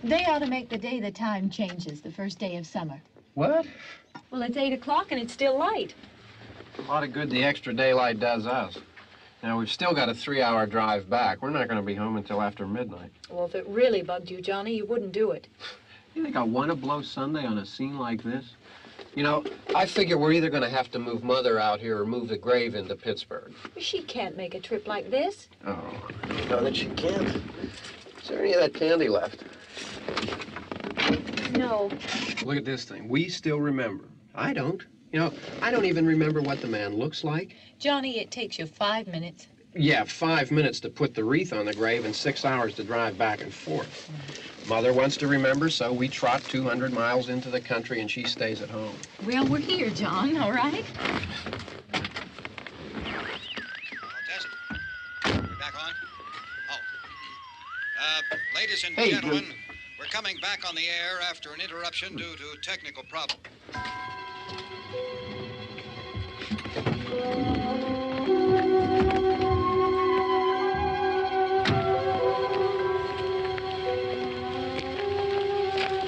They ought to make the day the time changes, the first day of summer. What? Well, it's 8 o'clock and it's still light. A lot of good the extra daylight does us. Now, we've still got a 3-hour drive back. We're not going to be home until after midnight. Well, if it really bugged you, Johnny, you wouldn't do it. You think I want to blow Sunday on a scene like this? You know, I figure we're either going to have to move Mother out here or move the grave into Pittsburgh. She can't make a trip like this. Oh, I know that she can't. Is there any of that candy left? No. Look at this thing. We still remember. I don't. You know, I don't even remember what the man looks like. Johnny, it takes you 5 minutes. Yeah, 5 minutes to put the wreath on the grave and 6 hours to drive back and forth. Mother wants to remember, so we trot 200 miles into the country and she stays at home. Well, we're here, John, all right? Test. We're back on? Oh. Ladies and Hey, gentlemen, we're coming back on the air after an interruption due to technical problem.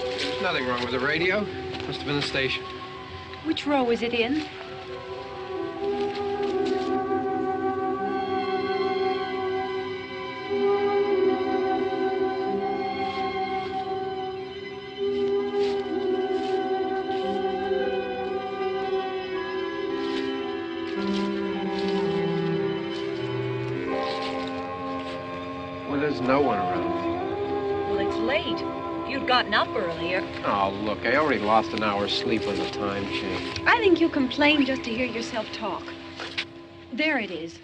There's nothing wrong with the radio. Must have been the station. Which row is it in? Well, there's no one around. Well, it's late. If you'd gotten up earlier. Oh, look, I already lost an hour's sleep on the time change. I think you complain just to hear yourself talk. There it is.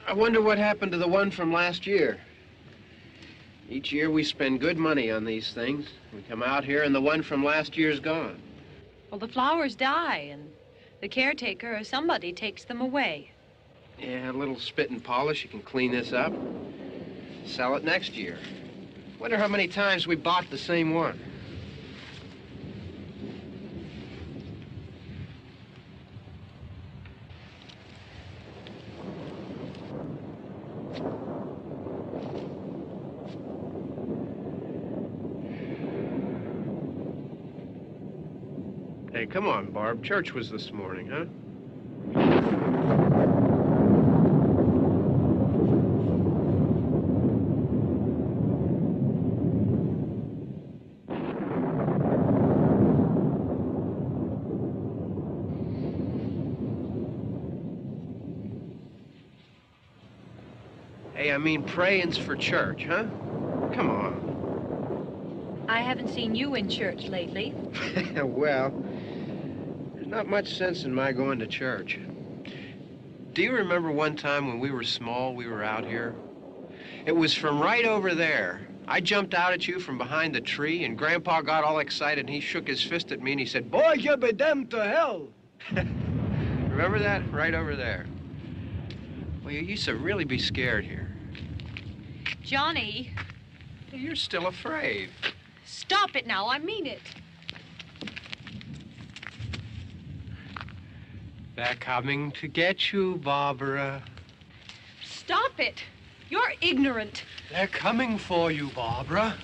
I wonder what happened to the one from last year. Each year we spend good money on these things. We come out here and the one from last year's gone. Well, the flowers die, and the caretaker or somebody takes them away. Yeah, a little spit and polish. You can clean this up. Sell it next year. Wonder how many times we bought the same one. Hey, come on, Barb. Church was this morning, huh? Hey, I mean praying's for church, huh? Come on. I haven't seen you in church lately. Well, there's not much sense in my going to church. Do you remember one time when we were small, we were out here? It was from right over there. I jumped out at you from behind the tree, and Grandpa got all excited, and he shook his fist at me, and he said, "Boy, you be damned to hell." Remember that? Right over there. Well, you used to really be scared here. Johnny, You're still afraid. stop it now. I mean it. They're coming to get you, Barbara. Stop it. You're ignorant. They're coming for you, Barbara.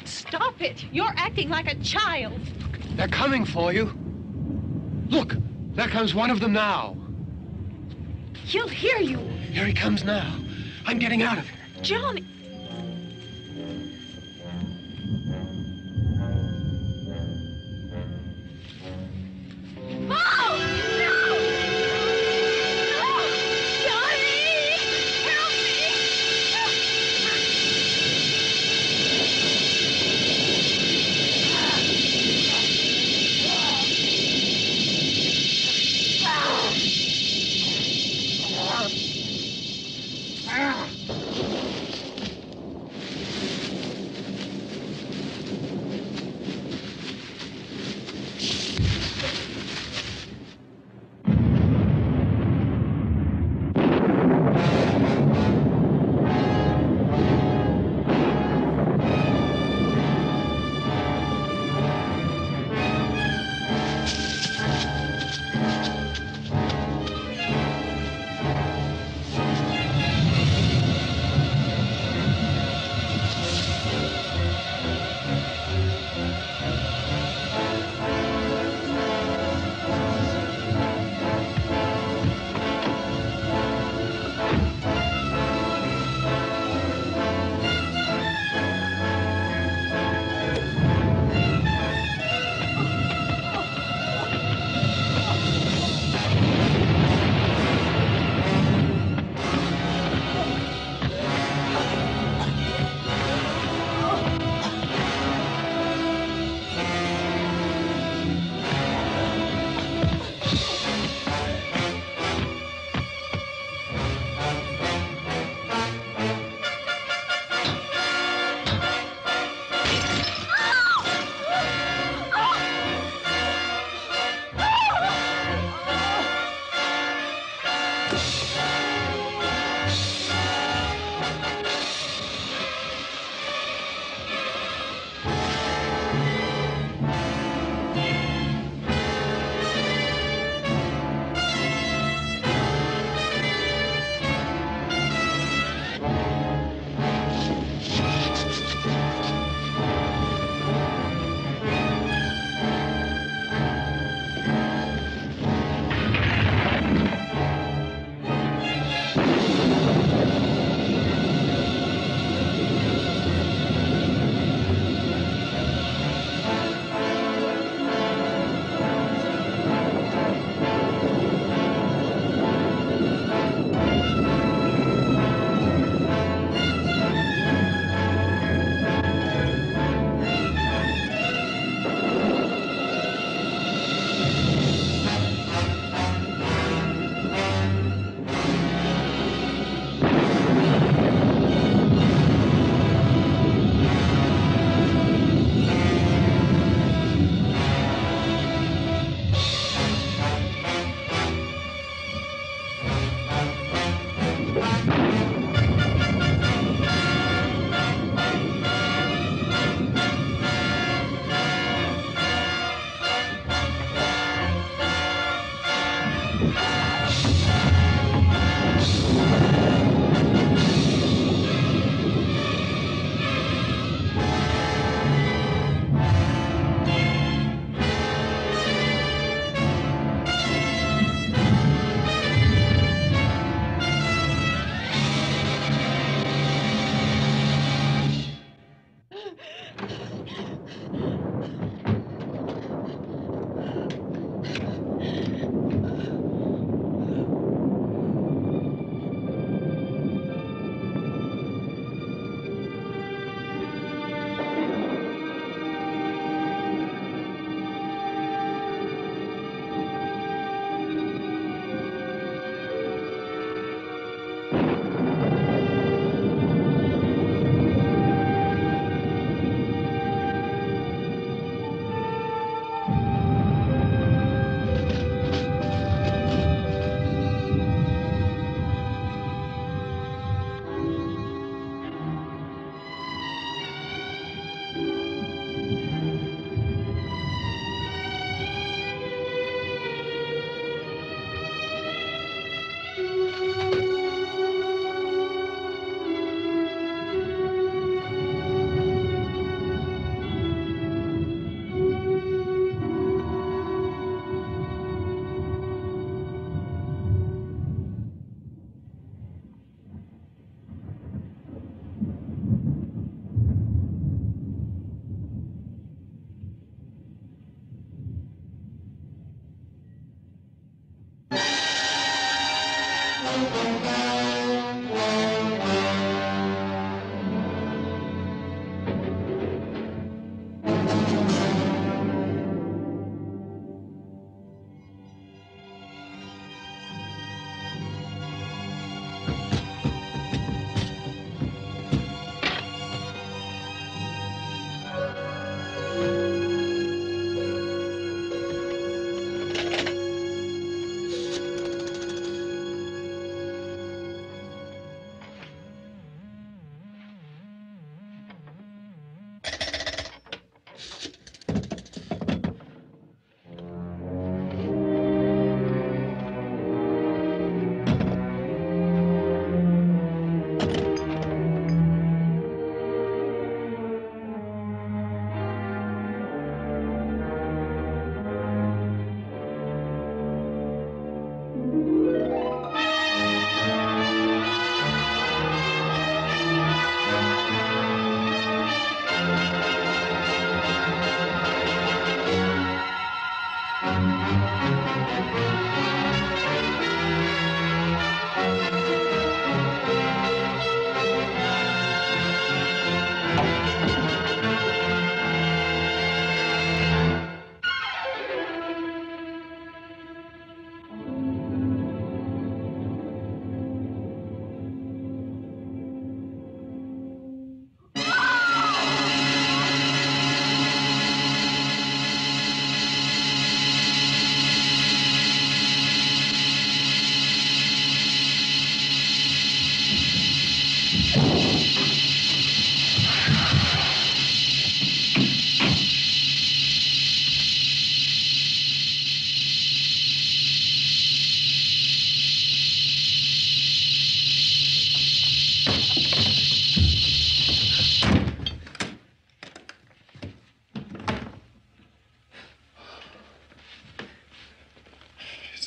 Stop it. You're acting like a child. They're coming for you. Look, there comes one of them now. He'll hear you. Here he comes now. I'm getting out of here. Johnny. Oh! No! No! Johnny! Help me!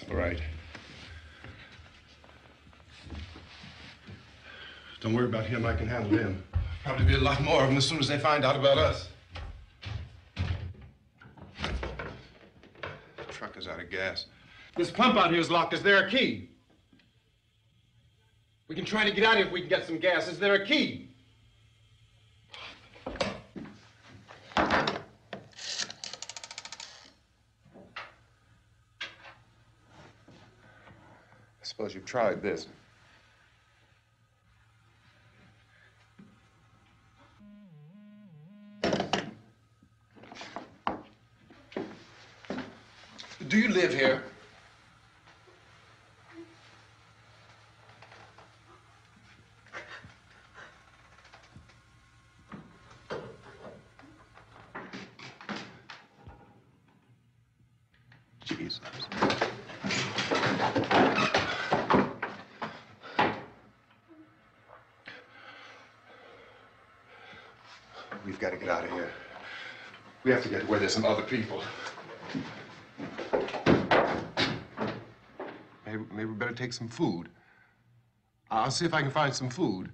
All right. Don't worry about him. I can handle him. Probably be a lot more of them as soon as they find out about us. The truck is out of gas. This pump out here is locked. Is there a key? We can try to get out of here if we can get some gas. Is there a key? I suppose you've tried this. Do you live here? Jesus. We've got to get out of here. We have to get to where there's some other people. Maybe we better take some food. I'll see if I can find some food.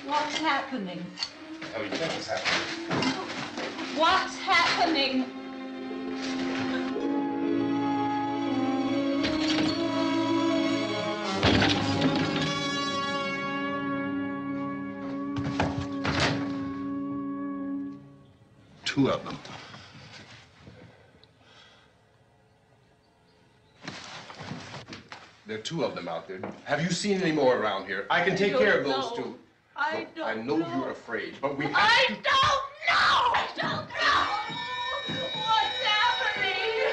What's happening? Oh, you think it's happening? What's happening? Two of them. There are two of them out there. Have you seen any more around here? I can take care of those two. I Look, I know you're afraid, but we have I to... don't know! I don't know! What's happening?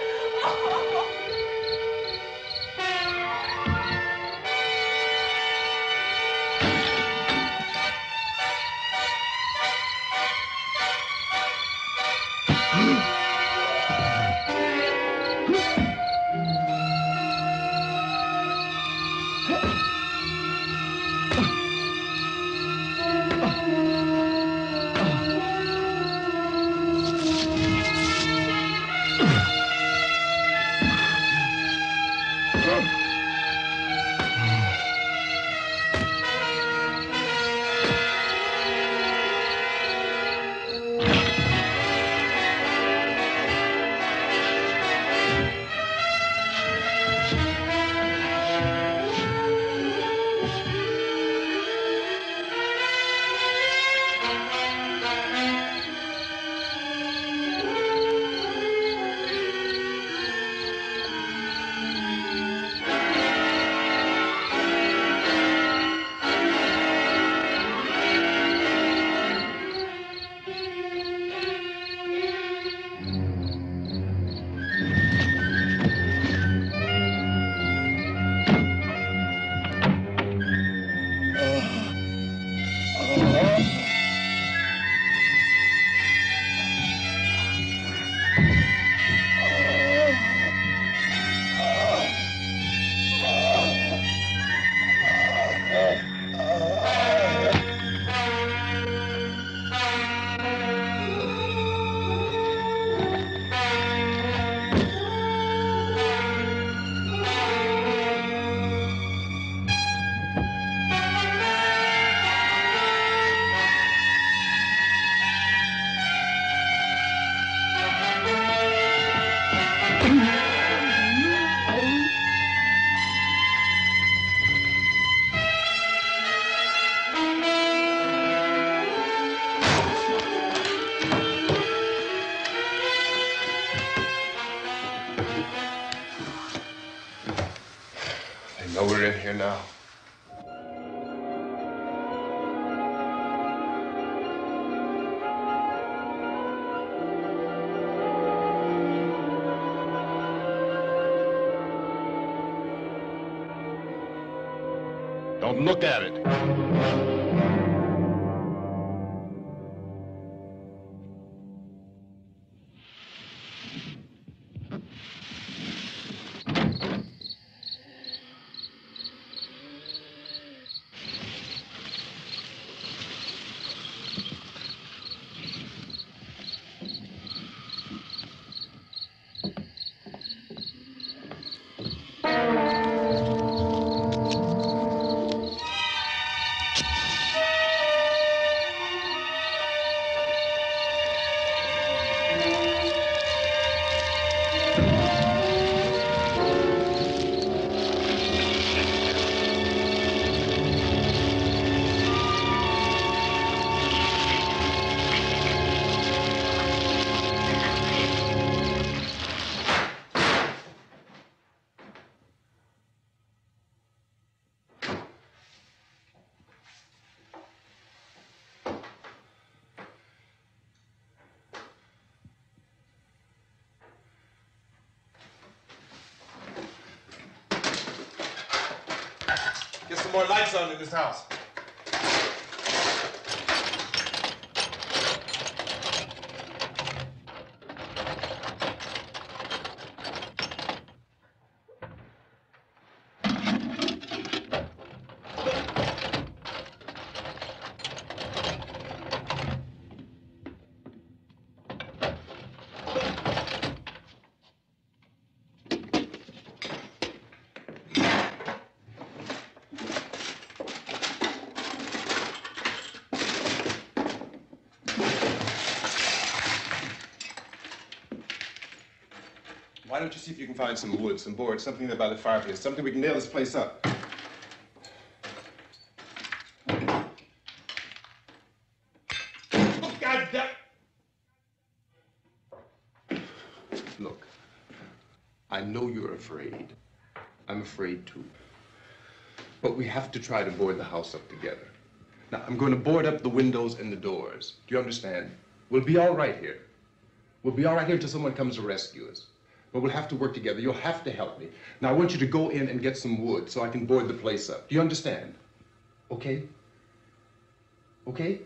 So we're in here now. Don't look at it. Get some more lights on in this house. Why don't you see if you can find some wood, some boards, something there by the fireplace, something we can nail this place up. Oh, God damn. Look, I know you're afraid. I'm afraid too. But we have to try to board the house up together. Now, I'm going to board up the windows and the doors. Do you understand? We'll be all right here. We'll be all right here until someone comes to rescue us. But we'll have to work together. You'll have to help me. Now, I want you to go in and get some wood so I can board the place up. Do you understand? Okay? Okay?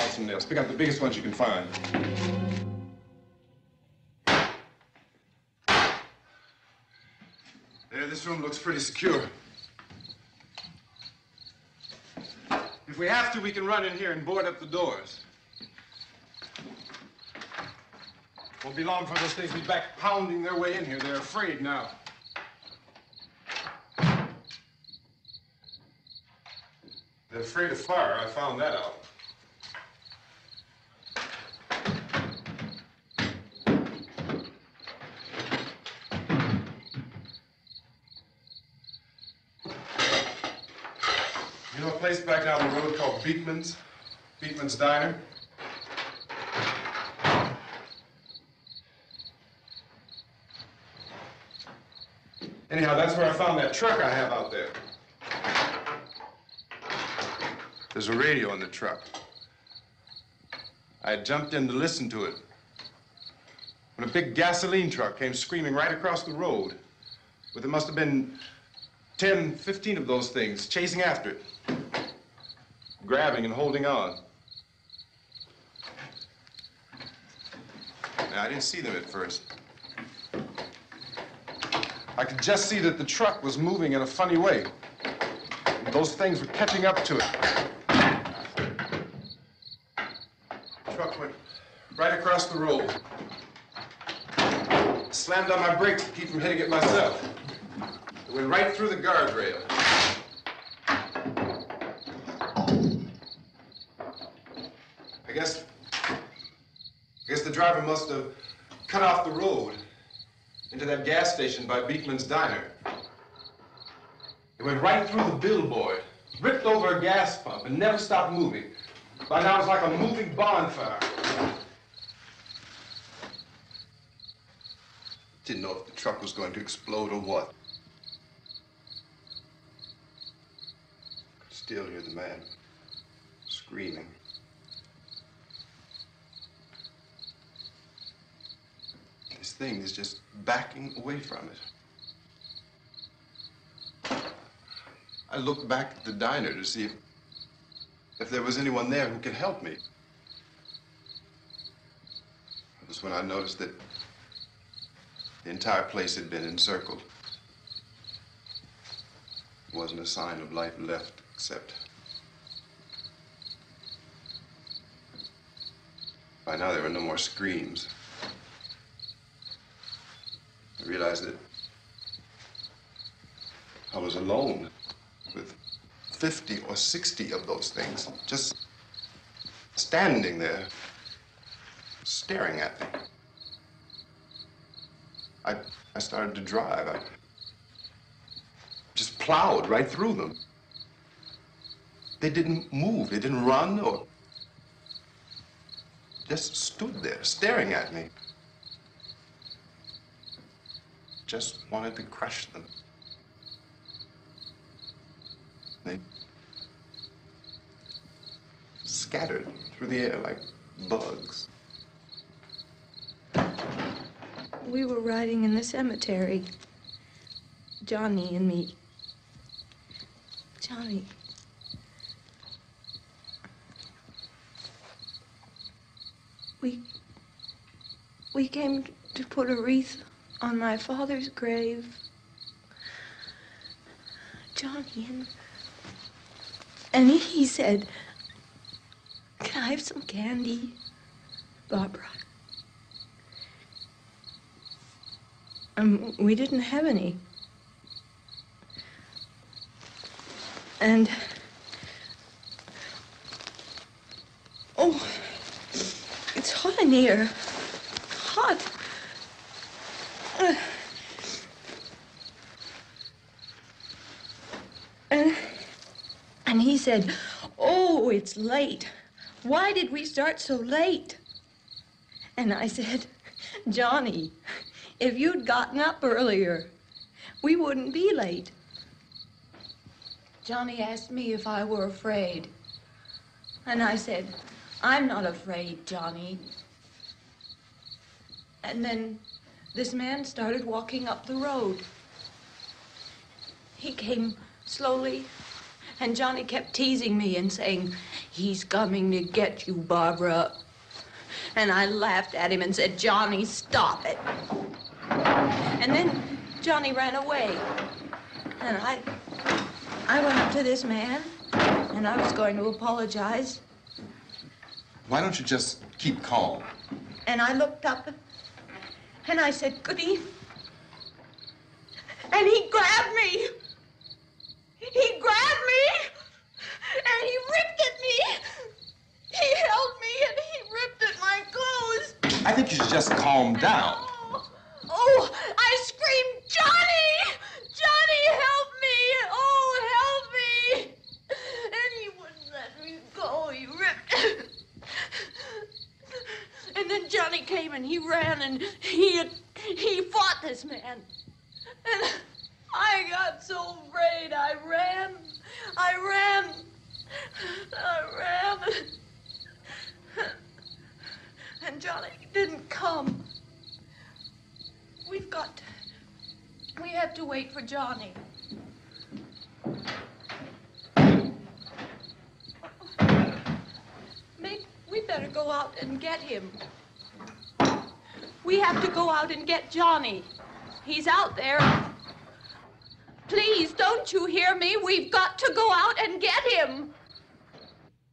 out some nails. Pick out the biggest ones you can find. There, this room looks pretty secure. If we have to, we can run in here and board up the doors. Won't be long before those things will be back pounding their way in here. They're afraid now. They're afraid of fire. I found that out. You know a place back down the road called Beekman's? Beekman's Diner? Anyhow, that's where I found that truck I have out there. There's a radio in the truck. I had jumped in to listen to it when a big gasoline truck came screaming right across the road. But there must have been 10, 15 of those things chasing after it, grabbing and holding on. Now, I didn't see them at first. I could just see that the truck was moving in a funny way. And those things were catching up to it. The truck went right across the road. Slammed on my brakes to keep from hitting it myself. It went right through the guardrail. I guess the driver must have cut off the road into that gas station by Beekman's Diner. It went right through the billboard, ripped over a gas pump, and never stopped moving. By now, it was like a moving bonfire. Didn't know if the truck was going to explode or what. Could still hear the man screaming. This thing is just backing away from it. I looked back at the diner to see if there was anyone there who could help me. It was when I noticed that the entire place had been encircled. There wasn't a sign of life left except by now there were no more screams. I realized that I was alone with 50 or 60 of those things, just standing there, staring at me. I started to drive. I just plowed right through them. They didn't move. They didn't run or just stood there, staring at me. Just wanted to crush them. They scattered through the air like bugs. We were riding in the cemetery, Johnny and me. Johnny. We came to put a wreath on my father's grave. Johnny, and he said, "Can I have some candy, Barbara?" We didn't have any. And, oh, it's hot in here. Hot. And he said, "Oh, it's late. Why did we start so late?" And I said, "Johnny, if you'd gotten up earlier, we wouldn't be late." Johnny asked me if I were afraid. And I said, "I'm not afraid, Johnny." And then this man started walking up the road. He came slowly And Johnny kept teasing me and saying, "He's coming to get you, Barbara." And I laughed at him and said, "Johnny, stop it." And then Johnny ran away. And I went up to this man, and I was going to apologize. Why don't you just keep calm? And I looked up, and I said, "Goody." And he grabbed me. He grabbed me, and he ripped at me. He held me, and he ripped at my clothes. I think you should just calm down. Oh, I screamed, "Johnny! Johnny, help me! Oh, help me!" And he wouldn't let me go. He ripped. And then Johnny came and he ran and he fought this man. And I got so afraid. I ran. And Johnny didn't come. We have to wait for Johnny. We better go out and get him. We have to go out and get Johnny. He's out there. Please, don't you hear me? We've got to go out and get him.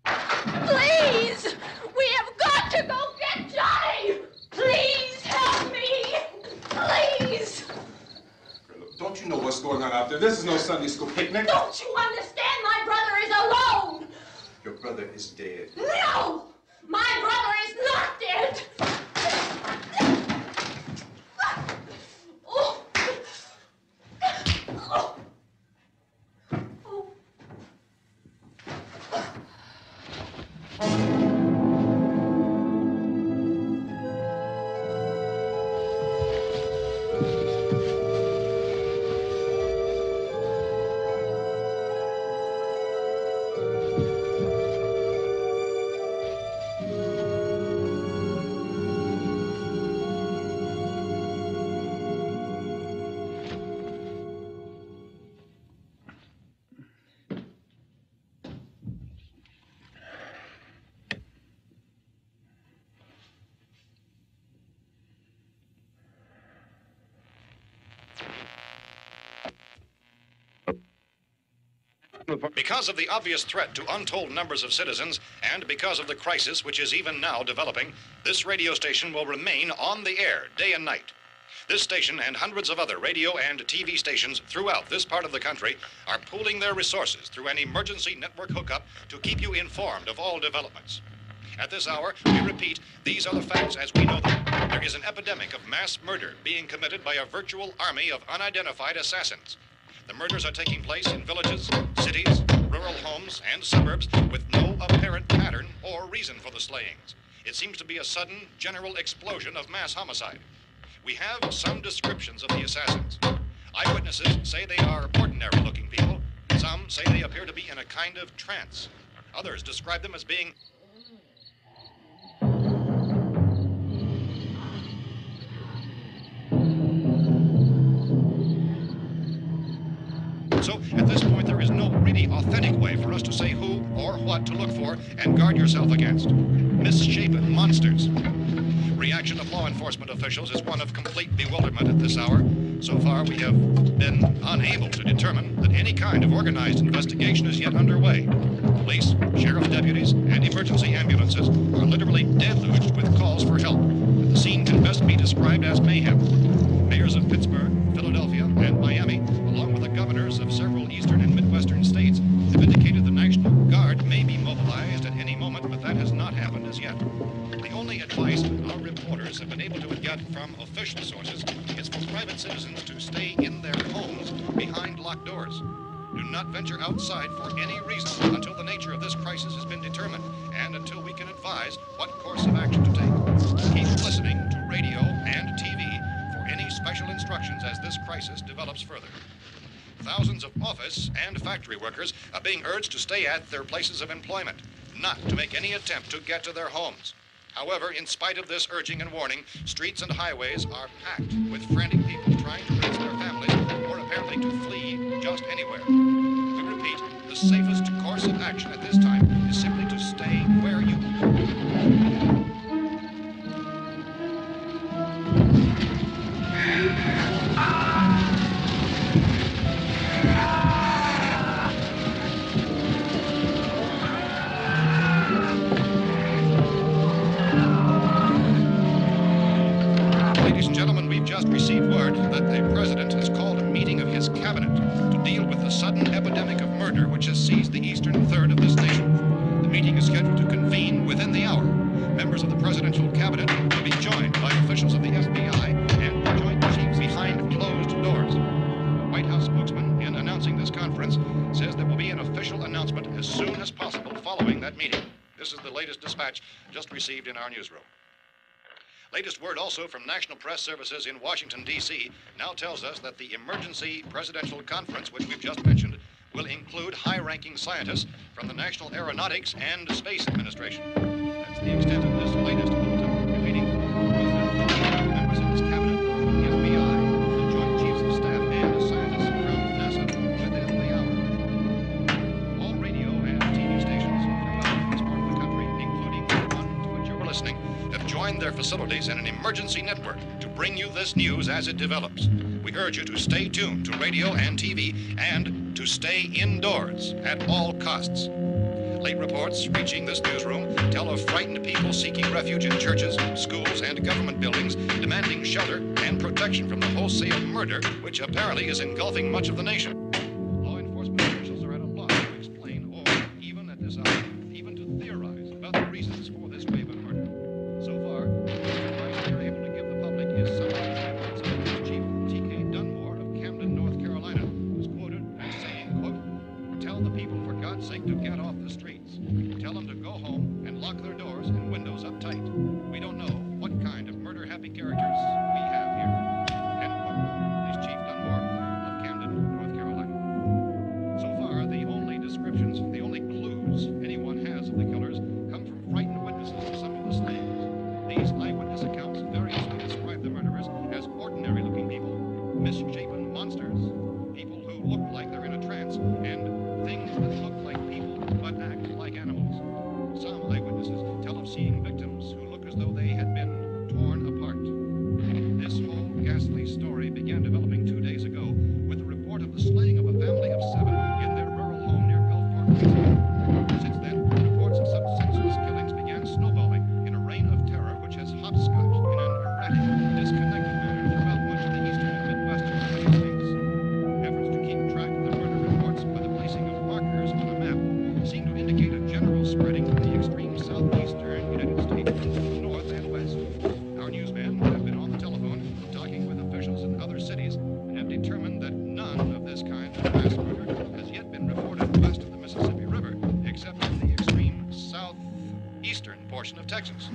Please! We have got to go get Johnny! Please help me! Please! Don't you know what's going on out there? This is no Sunday school picnic. Don't you understand? My brother is alone! Your brother is dead. No! My brother is not dead! Oh. Oh. Oh. Because of the obvious threat to untold numbers of citizens, and because of the crisis which is even now developing, this radio station will remain on the air day and night. This station and hundreds of other radio and TV stations throughout this part of the country are pooling their resources through an emergency network hookup to keep you informed of all developments. At this hour, we repeat, these are the facts as we know them. There is an epidemic of mass murder being committed by a virtual army of unidentified assassins. The murders are taking place in villages, cities, rural homes, and suburbs with no apparent pattern or reason for the slayings. It seems to be a sudden, general explosion of mass homicide. We have some descriptions of the assassins. Eyewitnesses say they are ordinary-looking people. Some say they appear to be in a kind of trance. Others describe them as being So, at this point, there is no really authentic way for us to say who or what to look for and guard yourself against. Misshapen monsters. Reaction of law enforcement officials is one of complete bewilderment at this hour. So far, we have been unable to determine that any kind of organized investigation is yet underway. Police, sheriff deputies, and emergency ambulances are literally deluged with calls for help. The scene can best be described as mayhem. Mayors of Pittsburgh, Philadelphia, and Miami, along with the governors of several eastern and midwestern states, have indicated the National Guard may be mobilized at any moment, but that has not happened as yet. The only advice our reporters have been able to get from official sources is for private citizens to stay in their homes behind locked doors. Do not venture outside for any reason until the nature of this crisis has been determined and until we can advise what course of action to take. Keep listening to radio and TV for any special instructions as this crisis develops further. Thousands of office and factory workers are being urged to stay at their places of employment, not to make any attempt to get to their homes. However, in spite of this urging and warning, streets and highways are packed with frantic people trying to reach their families or apparently to flee just anywhere. We repeat, the safest course of action at this time is simply to stay where you are. Ladies and gentlemen, we've just received word that the president has called a meeting of his cabinet to deal with the sudden epidemic of murder which has seized the eastern third of this nation. The meeting is scheduled to convene within the hour. Members of the presidential cabinet will be joined by officials of the FBI and the Joint Chiefs behind closed doors. The White House spokesman, in announcing this conference, says there will be an official announcement as soon as possible following that meeting. This is the latest dispatch just received in our newsroom. Latest word also from National Press Services in Washington, D.C. now tells us that the emergency presidential conference, which we've just mentioned, will include high-ranking scientists from the National Aeronautics and Space Administration. That's the extent of this latest bulletin. Repeating, the President, members of his cabinet, the FBI, the Joint Chiefs of Staff, and scientists from NASA within the hour. All radio and TV stations throughout this part of the country, including the one to which you're listening, have joined their facilities in an emergency network to bring you this news as it develops. We urge you to stay tuned to radio and TV and to stay indoors at all costs. Late reports reaching this newsroom tell of frightened people seeking refuge in churches, schools, and government buildings, demanding shelter and protection from the wholesale murder which apparently is engulfing much of the nation. Law enforcement officials are at a loss to explain or, even at this hour, even to theorize about the reasons for this wave of murder. So far, the advice we are able to give the public is summarized by words of Police Chief T.K. Dunmore of Camden, North Carolina, who's quoted as saying, quote, "Tell the people, for God's sake, to get off the streets. Tell them to go home and lock their doors and windows up tight. We don't know what kind of murder-happy characters we have here." End quote. Police Chief Dunmore of Camden, North Carolina. So far, the only descriptions, the only clues anyone has of the killers come from frightened witnesses of some of the slayings. These eyewitness accounts variously describe the murderers as ordinary-looking people, misshapen monsters, people who look like they're in a trance, and things that look like people but act like animals. Some eyewitnesses tell of seeing victims who look as though they had been torn apart. This whole ghastly story began developing 2 days ago with the report of the slaying of a family of 7 in their rural home near Gulfport, Louisiana. Since then, reports of such senseless killings began snowballing in a reign of terror which has hopscotched in an erratic, disconnected manner throughout much of the eastern and midwestern United States. Efforts to keep track of the murder reports by the placing of markers on a map seem to indicate a general spreading of the extreme southeastern United States to the north and west. Our newsmen have been on the telephone talking with officials in other cities and have determined that none of this kind of mass murder has yet been reported west of the Mississippi River, except in the extreme southeastern portion of Texas.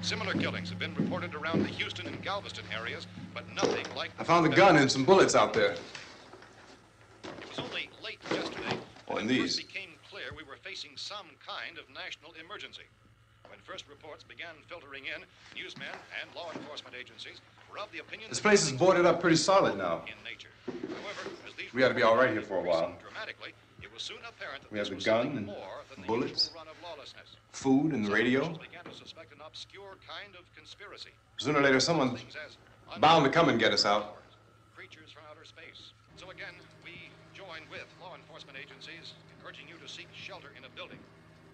Similar killings have been reported around the Houston and Galveston areas, but nothing like... I found a gun and some bullets out there. It was only late yesterday Oh, and that it these. first became clear we were facing some kind of national emergency. When first reports began filtering in, newsmen and law enforcement agencies were of the opinion This that place is killings boarded were up pretty solid now. in nature. However, as these We ought to be all right here for a reports while. increased dramatically, it was soon apparent that We have this the was gun something and more than the bullets. usual run of lawlessness. Food and the Some radio. officials began to suspect an obscure kind of conspiracy. Sooner or later, someone's Things as bound to come and get us out. creatures from outer space. So again, we join with law enforcement agencies, urging you to seek shelter in a building.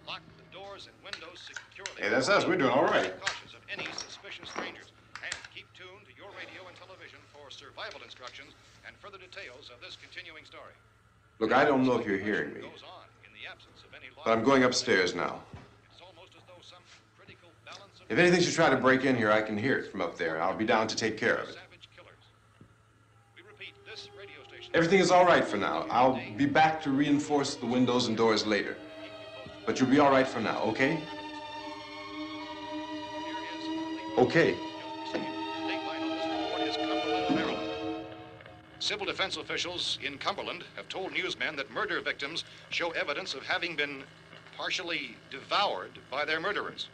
Lock the doors and windows securely. Hey, that's us. We're doing all right. Be cautious of any suspicious strangers, and keep tuned to your radio and television for survival instructions and further details of this continuing story. Look, I don't know if you're hearing me, Goes on in the absence of any law but I'm going upstairs now. It's almost as though some critical balance of If anything should try to break in here, I can hear it from up there. I'll be down to take care of it. savage killers. We repeat, this radio station. Everything is all right for now. I'll be back to reinforce the windows and doors later. But you'll be all right for now, okay? Okay. Civil defense officials in Cumberland have told newsmen that murder victims show evidence of having been partially devoured by their murderers.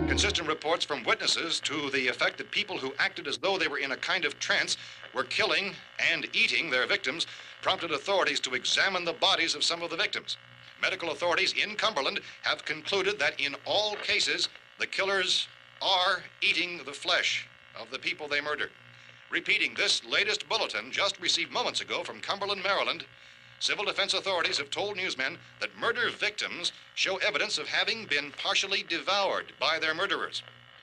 Consistent reports from witnesses to the effect that people who acted as though they were in a kind of trance were killing and eating their victims prompted authorities to examine the bodies of some of the victims. Medical authorities in Cumberland have concluded that in all cases, the killers are eating the flesh of the people they murdered. Repeating this latest bulletin just received moments ago from Cumberland, Maryland, civil defense authorities have told newsmen that murder victims show evidence of having been partially devoured by their murderers.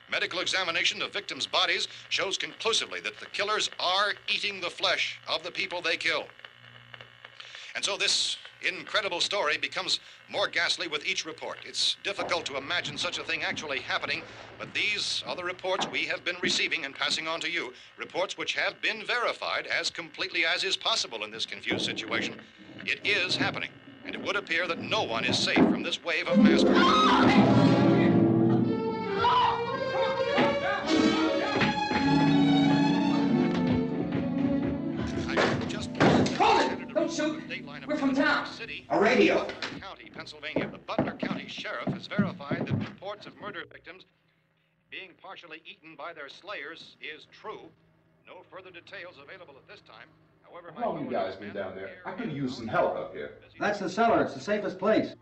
Medical examination of victims' bodies shows conclusively that the killers are eating the flesh of the people they kill. And so this incredible story becomes more ghastly with each report. It's difficult to imagine such a thing actually happening, but these are the reports we have been receiving and passing on to you, reports which have been verified as completely as is possible in this confused situation. It is happening, and it would appear that no one is safe from this wave of mass murder. Don't shoot! We're from town. A radio. County, Pennsylvania. The Butler County Sheriff has verified that reports of murder victims being partially eaten by their slayers is true. No further details available at this time. However, How long you guys been down there? I could use some help up here. That's the cellar. It's the safest place.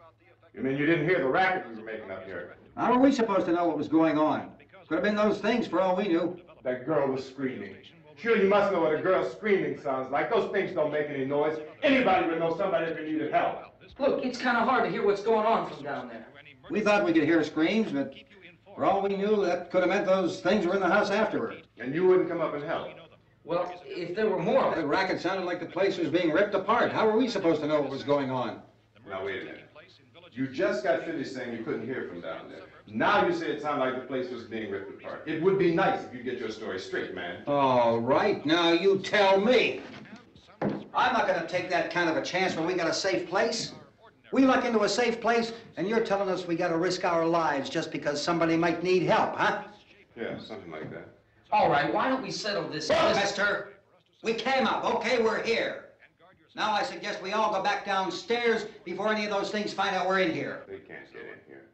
You mean you didn't hear the racket we were making up here? How were we supposed to know what was going on? Could have been those things for all we knew. That girl was screaming. Sure, you must know what a girl screaming sounds like. Those things don't make any noise. Anybody would know somebody if needed help. Look, it's kind of hard to hear what's going on from down there. We thought we could hear screams, but for all we knew, that could have meant those things were in the house afterward. And you wouldn't come up and help? Well, if there were more of The them. racket sounded like the place was being ripped apart. How were we supposed to know what was going on? Now, wait a minute. You just got finished saying you couldn't hear from down there. Now you say it sounded like the place was being ripped apart. It would be nice if you get your story straight, man. All right, now you tell me. I'm not going to take that kind of a chance when we got a safe place. We luck into a safe place, and you're telling us we got to risk our lives just because somebody might need help, huh? Yeah, something like that. All right, why don't we settle this? Look, mister, we came up. Okay, we're here. Now I suggest we all go back downstairs before any of those things find out we're in here. They can't get in here.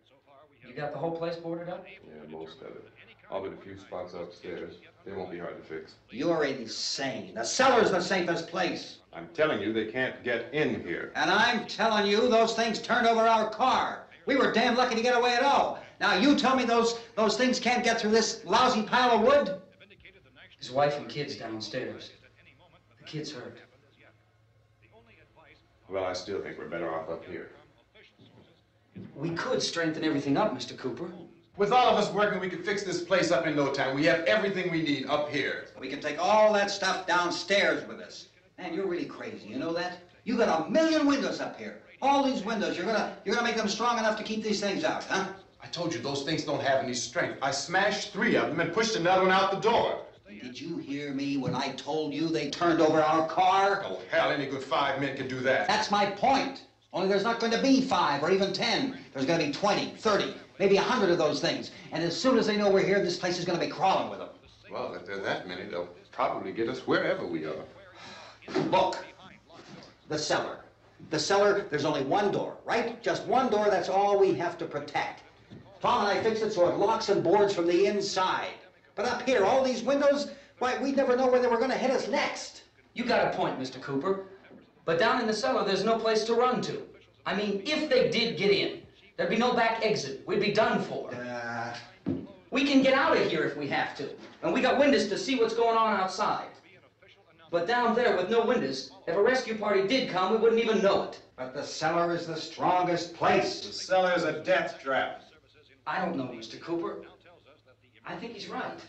You got the whole place boarded up? Yeah, most of it. All but a few spots upstairs. They won't be hard to fix. You're insane. The cellar's the safest place. I'm telling you, they can't get in here. And I'm telling you, those things turned over our car. We were damn lucky to get away at all. Now you tell me those things can't get through this lousy pile of wood? His wife and kids downstairs. The kid's hurt. Well, I still think we're better off up here. We could strengthen everything up, Mr. Cooper. With all of us working, we could fix this place up in no time. We have everything we need up here. We can take all that stuff downstairs with us. Man, you're really crazy, you know that? You got 1,000,000 windows up here. All these windows, you're gonna make them strong enough to keep these things out, huh? I told you, those things don't have any strength. I smashed 3 of them and pushed another one out the door. Did you hear me when I told you they turned over our car? Oh, hell, any good 5 men can do that. That's my point. Only there's not going to be 5 or even 10. There's going to be 20, 30, maybe 100 of those things. And as soon as they know we're here, this place is going to be crawling with them. Well, if there are that many, they'll probably get us wherever we are. Look, the cellar. The cellar, there's only one door, right? Just one door, that's all we have to protect. Tom and I fixed it so it locks and boards from the inside. But up here, all these windows, why, we'd never know where they were going to hit us next. You got a point, Mr. Cooper. But down in the cellar, there's no place to run to. I mean, if they did get in, there'd be no back exit. We'd be done for. We can get out of here if we have to. And we got windows to see what's going on outside. But down there with no windows, if a rescue party did come, we wouldn't even know it. But the cellar is the strongest place. The cellar's a death trap. I don't know, Mr. Cooper. I think he's right.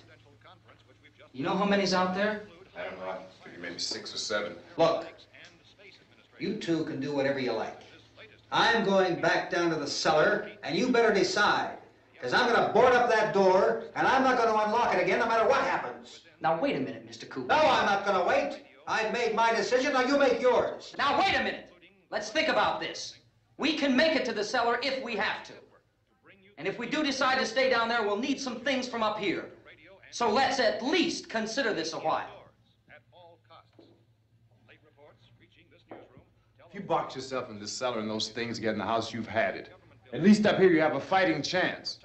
You know how many's out there? I don't know. I figure maybe 6 or 7. Look, you two can do whatever you like. I'm going back down to the cellar, and you better decide. Because I'm going to board up that door, and I'm not going to unlock it again no matter what happens. Now, wait a minute, Mr. Cooper. No, I'm not going to wait. I've made my decision, now you make yours. Now, wait a minute. Let's think about this. We can make it to the cellar if we have to. And if we do decide to stay down there, we'll need some things from up here. So let's at least consider this a while. If you box yourself in this cellar and those things get in the house, you've had it. At least up here you have a fighting chance.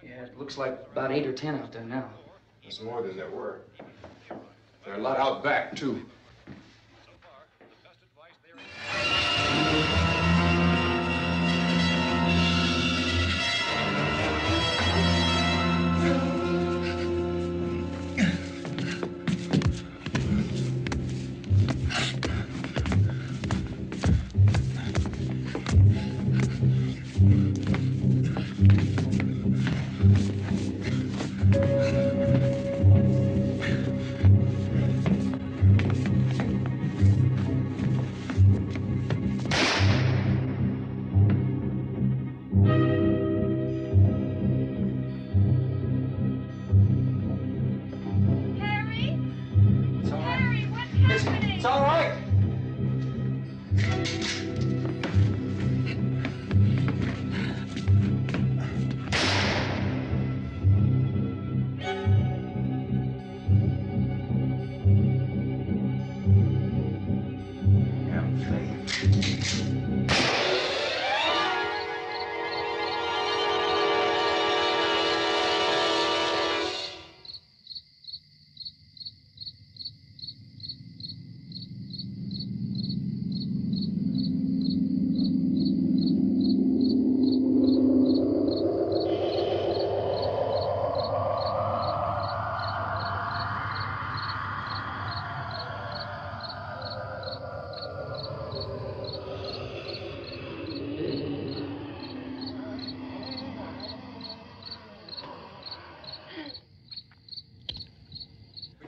Yeah, it looks like about 8 or 10 out there now. There's more than there were. There are a lot out back, too. It's all right.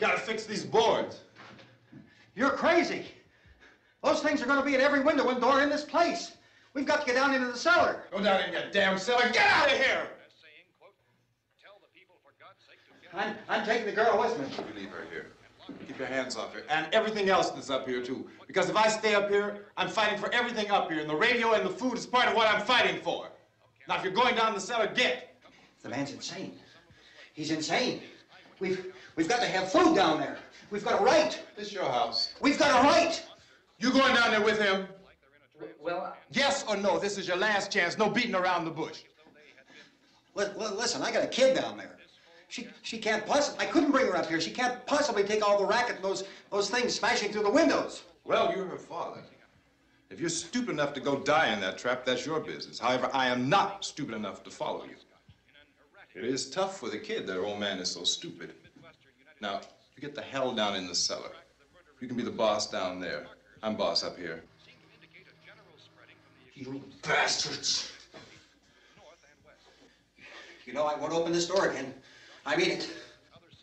Gotta fix these boards. You're crazy. Those things are going to be at every window and door in this place. We've got to get down into the cellar. Go down in your damn cellar. Get out of here! I'm taking the girl with me. You leave her here. Keep your hands off her. And everything else that's up here, too. Because if I stay up here, I'm fighting for everything up here. And the radio and the food is part of what I'm fighting for. Now, if you're going down the cellar, get. The man's insane. He's insane. We've got to have food down there. We've got a right. This is your house. We've got a right. You going down there with him? Well, Yes or no? This is your last chance. No beating around the bush. Listen, I got a kid down there. She can't possibly, I couldn't bring her up here. She can't possibly take all the racket and those things smashing through the windows. Well, you're her father. If you're stupid enough to go die in that trap, that's your business. However, I am not stupid enough to follow you. It is tough for the kid that her old man is so stupid. Now, you get the hell down in the cellar. You can be the boss down there. I'm boss up here. You bastards. You know, I won't open this door again. I mean it.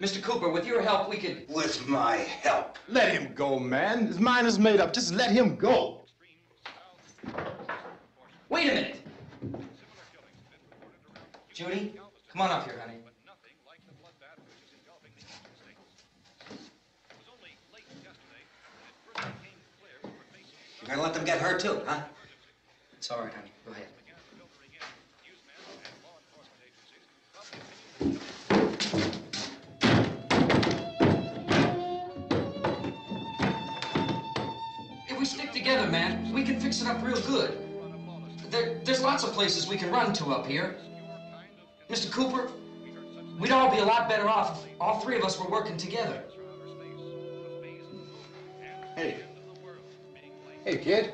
Mr. Cooper, with your help, we could... With my help. Let him go, man. His mind is made up. Just let him go. Wait a minute. Judy, come on up here, honey. You're gonna let them get hurt too, huh? It's all right, honey. Go ahead. If we stick together, man, we can fix it up real good. There's lots of places we can run to up here. Mr. Cooper, we'd all be a lot better off if all three of us were working together. Hey. Hey, kid.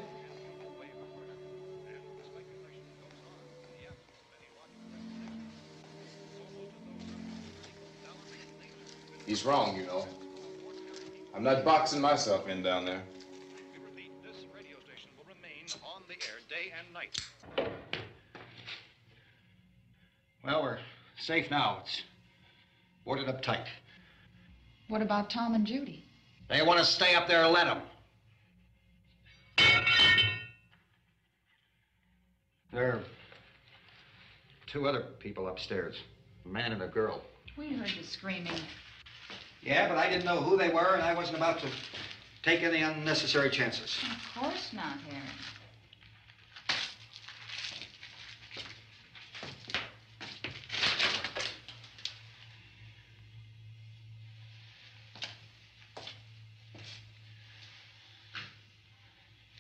He's wrong, you know. I'm not boxing myself in down there. This radio station will remain on the air day and night. Well, we're safe now. It's boarded up tight. What about Tom and Judy? They want to stay up there and let them. There are two other people upstairs, a man and a girl. We heard the screaming. Yeah, but I didn't know who they were, and I wasn't about to take any unnecessary chances. Of course not, Harry.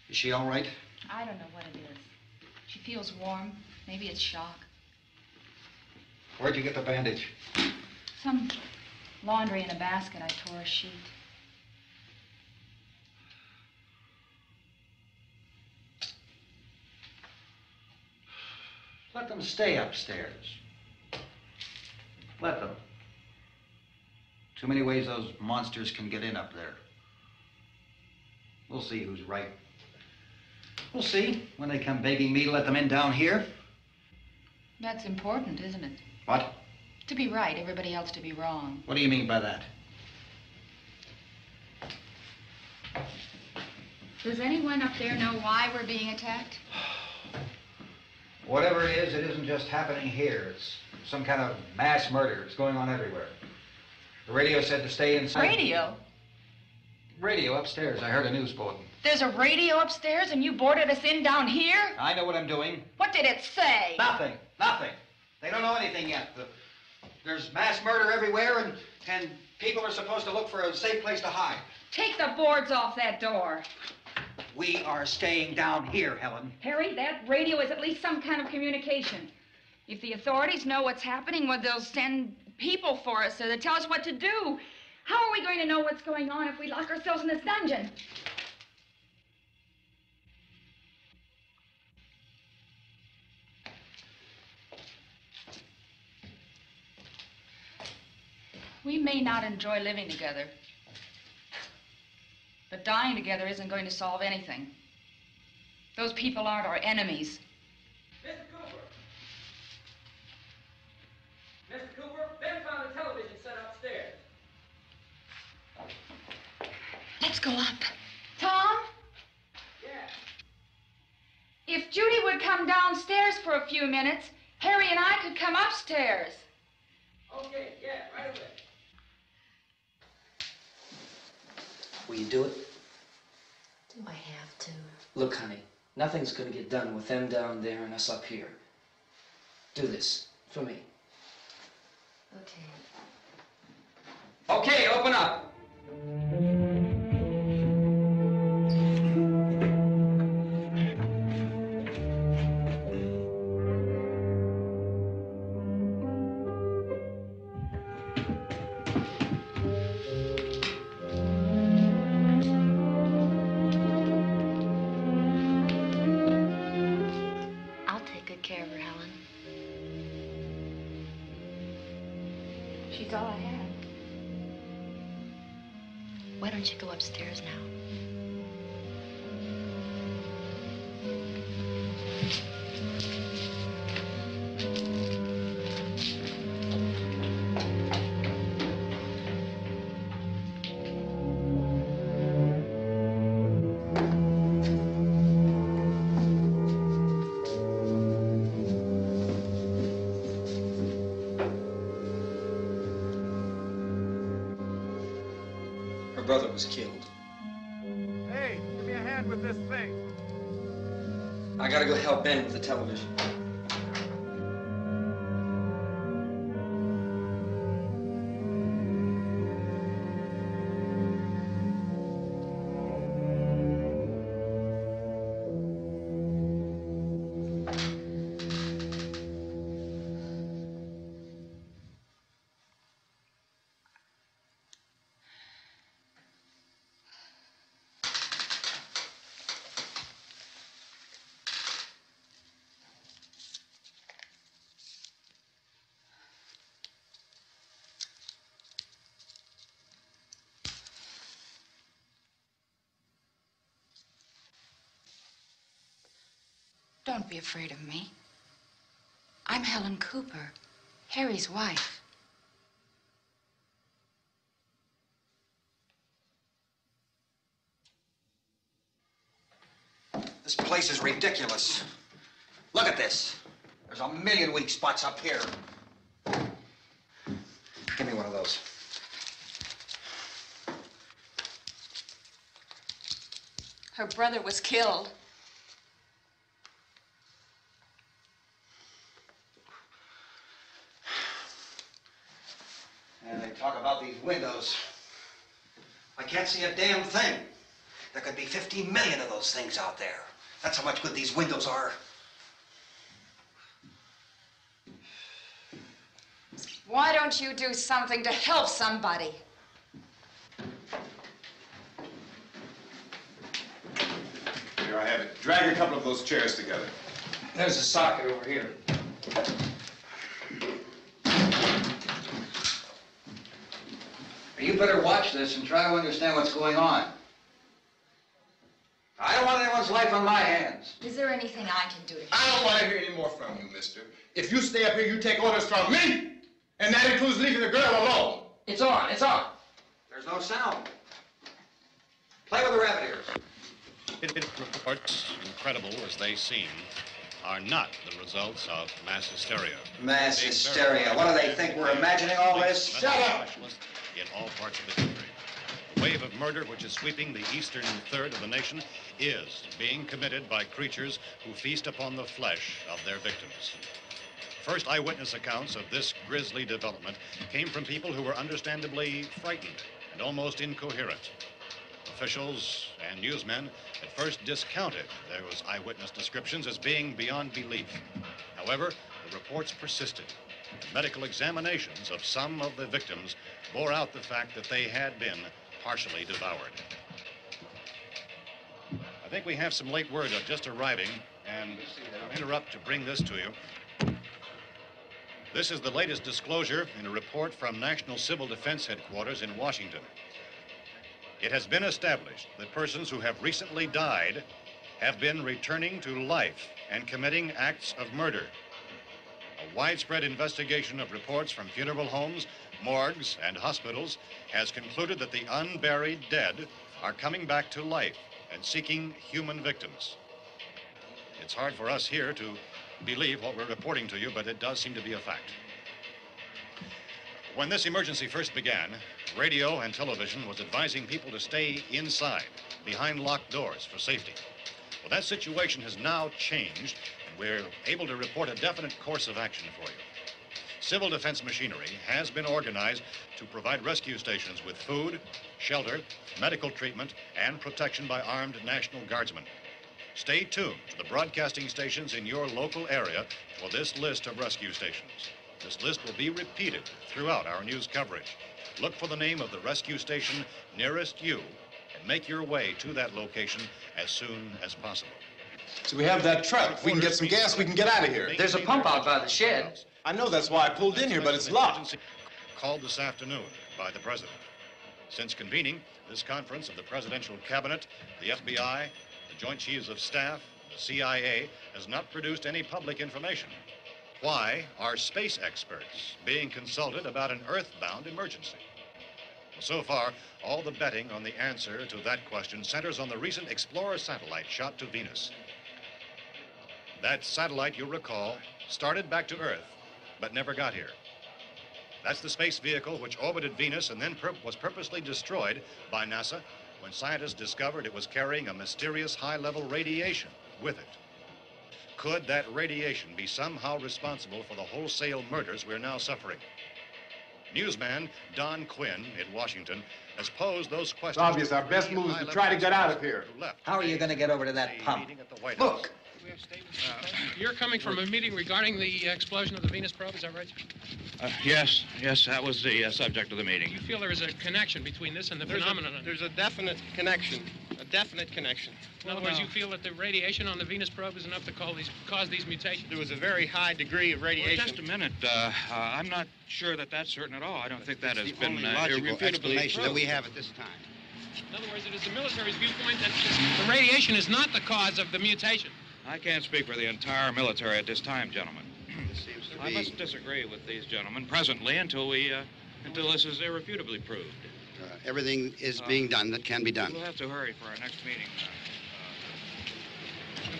Is she all right? I don't know what it is. She feels warm. Maybe it's shock. Where'd you get the bandage? Some laundry in a basket. I tore a sheet. Let them stay upstairs. Let them. Too many ways those monsters can get in up there. We'll see who's right. We'll see when they come begging me to let them in down here. That's important, isn't it? What? To be right, everybody else to be wrong. What do you mean by that? Does anyone up there know why we're being attacked? Whatever it isn't just happening here. It's some kind of mass murder. It's going on everywhere. The radio said to stay inside. Radio? Radio upstairs. I heard a news bulletin. There's a radio upstairs and you boarded us in down here? I know what I'm doing. What did it say? Nothing. Nothing. They don't know anything yet. There's mass murder everywhere, and people are supposed to look for a safe place to hide. Take the boards off that door. We are staying down here, Helen. Harry, that radio is at least some kind of communication. If the authorities know what's happening, well, they'll send people for us so they'll tell us what to do. How are we going to know what's going on if we lock ourselves in this dungeon? We may not enjoy living together, but dying together isn't going to solve anything. Those people aren't our enemies. Mr. Cooper! Mr. Cooper, Ben found a television set upstairs. Let's go up. Tom? Yeah. If Judy would come downstairs for a few minutes, Harry and I could come upstairs. Okay, yeah, right away. Will you do it? Do I have to? Look, honey, nothing's gonna get done with them down there and us up here. Do this for me. Okay. Okay, open up. I'll take good care of her, Helen. She's all I have. Why don't you go upstairs now? Her brother was killed. Hey, give me a hand with this thing. I gotta go help Ben with the television. Don't be afraid of me. I'm Helen Cooper, Harry's wife. This place is ridiculous. Look at this. There's a million weak spots up here. windows. Her brother was killed. And they talk about these windows. I can't see a damn thing. There could be 50 million of those things out there. That's how much good these windows are. Why don't you do something to help somebody? Here I have it. Drag a couple of those chairs together. There's a socket over here. You better watch this and try to understand what's going on. I don't want anyone's life on my hands. Is there anything I can do to help? I don't want to hear any more from you, mister. If you stay up here, you take orders from me. And that includes leaving the girl alone. It's on, it's on. There's no sound. Play with the rabbit ears. Reports, incredible as they seem, are not the results of mass hysteria. Mass hysteria. What do they think? We're imagining all this? Shut up! In all parts of the country. The wave of murder which is sweeping the eastern third of the nation is being committed by creatures who feast upon the flesh of their victims. First eyewitness accounts of this grisly development came from people who were understandably frightened and almost incoherent. Officials and newsmen at first discounted those eyewitness descriptions as being beyond belief. However, the reports persisted. Medical examinations of some of the victims bore out the fact that they had been partially devoured. I think we have some late word just arriving, and I'll interrupt to bring this to you. This is the latest disclosure in a report from National Civil Defense Headquarters in Washington. It has been established that persons who have recently died have been returning to life and committing acts of murder. A widespread investigation of reports from funeral homes, morgues, and hospitals has concluded that the unburied dead are coming back to life and seeking human victims. It's hard for us here to believe what we're reporting to you, but it does seem to be a fact. When this emergency first began, radio and television was advising people to stay inside, behind locked doors for safety. Well, that situation has now changed, and we're able to report a definite course of action for you. Civil defense machinery has been organized to provide rescue stations with food, shelter, medical treatment, and protection by armed National Guardsmen. Stay tuned to the broadcasting stations in your local area for this list of rescue stations. This list will be repeated throughout our news coverage. Look for the name of the rescue station nearest you and make your way to that location as soon as possible. So we have that truck. If we can get some gas, we can get out of here. There's a pump out by the shed. I know, that's why I pulled in here, but it's locked. Called this afternoon by the president. Since convening this conference of the presidential cabinet, the FBI, the Joint Chiefs of Staff, the CIA has not produced any public information. Why are space experts being consulted about an earthbound emergency? Well, so far, all the betting on the answer to that question centers on the recent Explorer satellite shot to Venus. That satellite, you'll recall, started back to Earth, but never got here. That's the space vehicle which orbited Venus and then was purposely destroyed by NASA when scientists discovered it was carrying a mysterious high-level radiation with it. Could that radiation be somehow responsible for the wholesale murders we're now suffering? Newsman Don Quinn in Washington has posed those questions. It's obvious our best move is to try to get out of here. How are you going to get over to that pump? Look! You're coming from a meeting regarding the explosion of the Venus probe, is that right? Yes, that was the subject of the meeting. You feel there is a connection between this and the phenomenon? There's a definite connection. In other words, you feel that the radiation on the Venus probe is enough to cause these mutations? There was a very high degree of radiation. Well, just a minute. I'm not sure that that's certain at all. I don't think that has been logical explanation that we have at this time. In other words, it is the military's viewpoint that the radiation is not the cause of the mutation. I can't speak for the entire military at this time, gentlemen. This seems to I be... must disagree with these gentlemen presently until this is irrefutably proved. everything is being done that can be done. We'll have to hurry for our next meeting.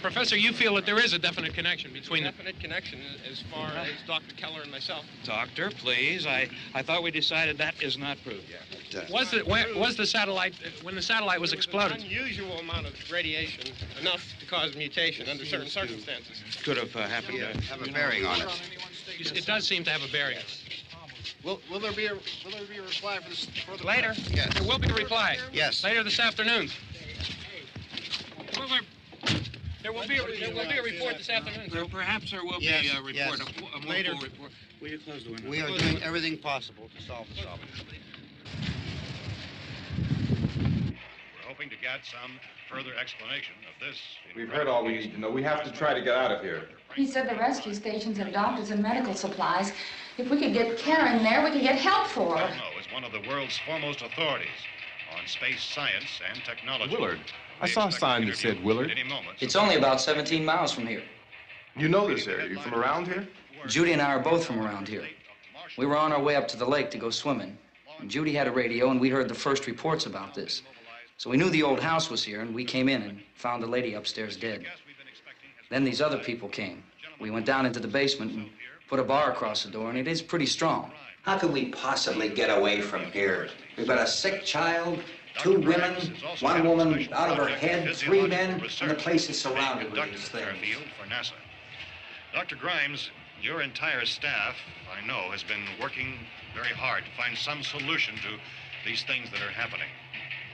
Professor, you feel that there is a definite connection between the... Definite connection as far as Dr. Keller and myself. Doctor, please. I thought we decided that is not proved yet. Was the satellite, when the satellite was exploded? An unusual amount of radiation, enough to cause mutation under certain circumstances. Could have happened. Have a bearing on it. It does seem to have a bearing. Will there be a reply for this further? Later? Yes. There will be a reply. Yes. Later this afternoon. There will be a report this afternoon. Well, perhaps there will be a report, yes. a more Later. full report. Will you close the window? We are doing everything possible to solve the problem. We're hoping to get some further explanation of this. We've heard all we need to know. We have to try to get out of here. He said the rescue stations have doctors and medical supplies. If we could get Kenner in there, we could get help for her. Romero is one of the world's foremost authorities on space science and technology. Willard. I saw a sign that said Willard. It's only about 17 miles from here. You know this area. You from around here? Judy and I are both from around here. We were on our way up to the lake to go swimming. And Judy had a radio, and we heard the first reports about this. So we knew the old house was here, and we came in and found the lady upstairs dead. Then these other people came. We went down into the basement and put a bar across the door, and it is pretty strong. How could we possibly get away from here? We've got a sick child, 2 women, 1 woman out of her head, 3 men, and the place is surrounded with these things. For NASA. Dr. Grimes, your entire staff, I know, has been working very hard to find some solution to these things that are happening.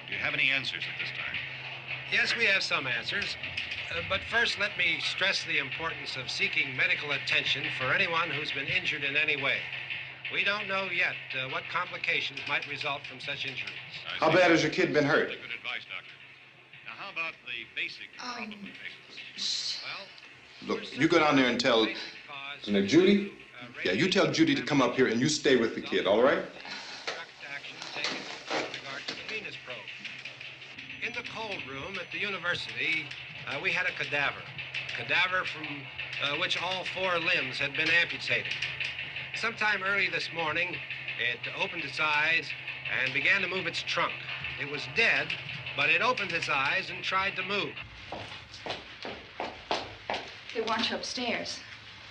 Do you have any answers at this time? Yes, we have some answers. But first, let me stress the importance of seeking medical attention for anyone who's been injured in any way. We don't know yet what complications might result from such injuries. How bad has your kid been hurt? Good advice, Doctor. Now, how about the basic problem of patients? Well, Look, you go down there and tell... Now, Judy? Yeah, you tell Judy to come up here and you stay with the kid, all right? In the cold room at the university, we had a cadaver from which all 4 limbs had been amputated. Sometime early this morning, it opened its eyes and began to move its trunk. It was dead, but it opened its eyes and tried to move. They want you upstairs.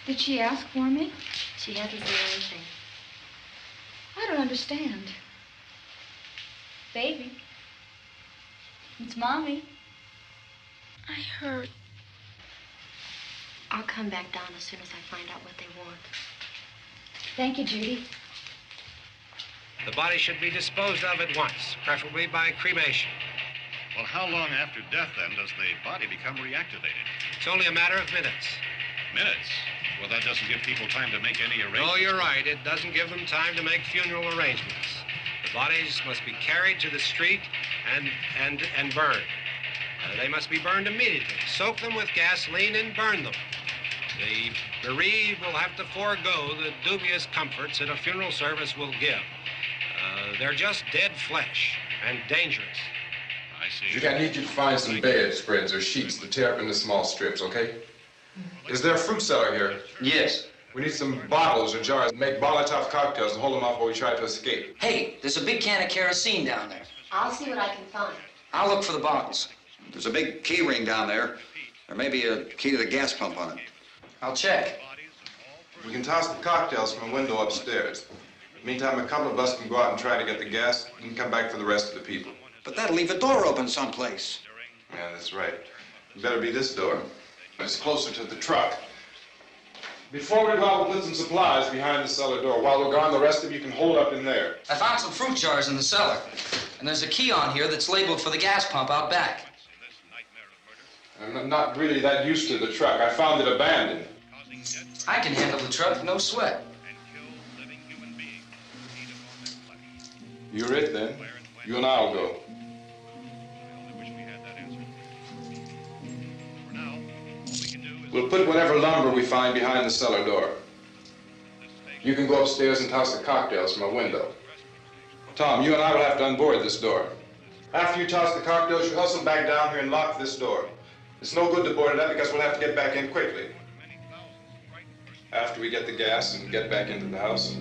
Did she ask for me? She hasn't said anything. I don't understand. Baby. It's Mommy. I heard. I'll come back down as soon as I find out what they want. Thank you, Judy. The body should be disposed of at once, preferably by cremation. Well, how long after death, then, does the body become reactivated? It's only a matter of minutes. Minutes? Well, that doesn't give people time to make any arrangements. Oh, you're right. It doesn't give them time to make funeral arrangements. The bodies must be carried to the street and burned. They must be burned immediately. Soak them with gasoline and burn them. The bereaved will have to forego the dubious comforts that a funeral service will give. They're just dead flesh and dangerous. I see. Judy, I need you to find some bedspreads or sheets to tear up into small strips, okay? Is there a fruit cellar here? Yes. We need some bottles or jars. Make Molotov cocktails and hold them off while we try to escape. Hey, there's a big can of kerosene down there. I'll see what I can find. I'll look for the bottles. There's a big key ring down there. There may be a key to the gas pump on it. I'll check. We can toss the cocktails from a window upstairs. Meantime, a couple of us can go out and try to get the gas and come back for the rest of the people. But that'll leave a door open someplace. Yeah, that's right. It better be this door. It's closer to the truck. Before we go out, we'll put some supplies behind the cellar door. While we're gone, the rest of you can hold up in there. I found some fruit jars in the cellar. And there's a key on here that's labeled for the gas pump out back. I'm not really that used to the truck. I found it abandoned. I can handle the truck, no sweat. You're it, then. You and I'll go. We'll put whatever lumber we find behind the cellar door. You can go upstairs and toss the cocktails from a window. Tom, you and I will have to unboard this door. After you toss the cocktails, you hustle back down here and lock this door. It's no good to board it up because we'll have to get back in quickly. After we get the gas and get back into the house,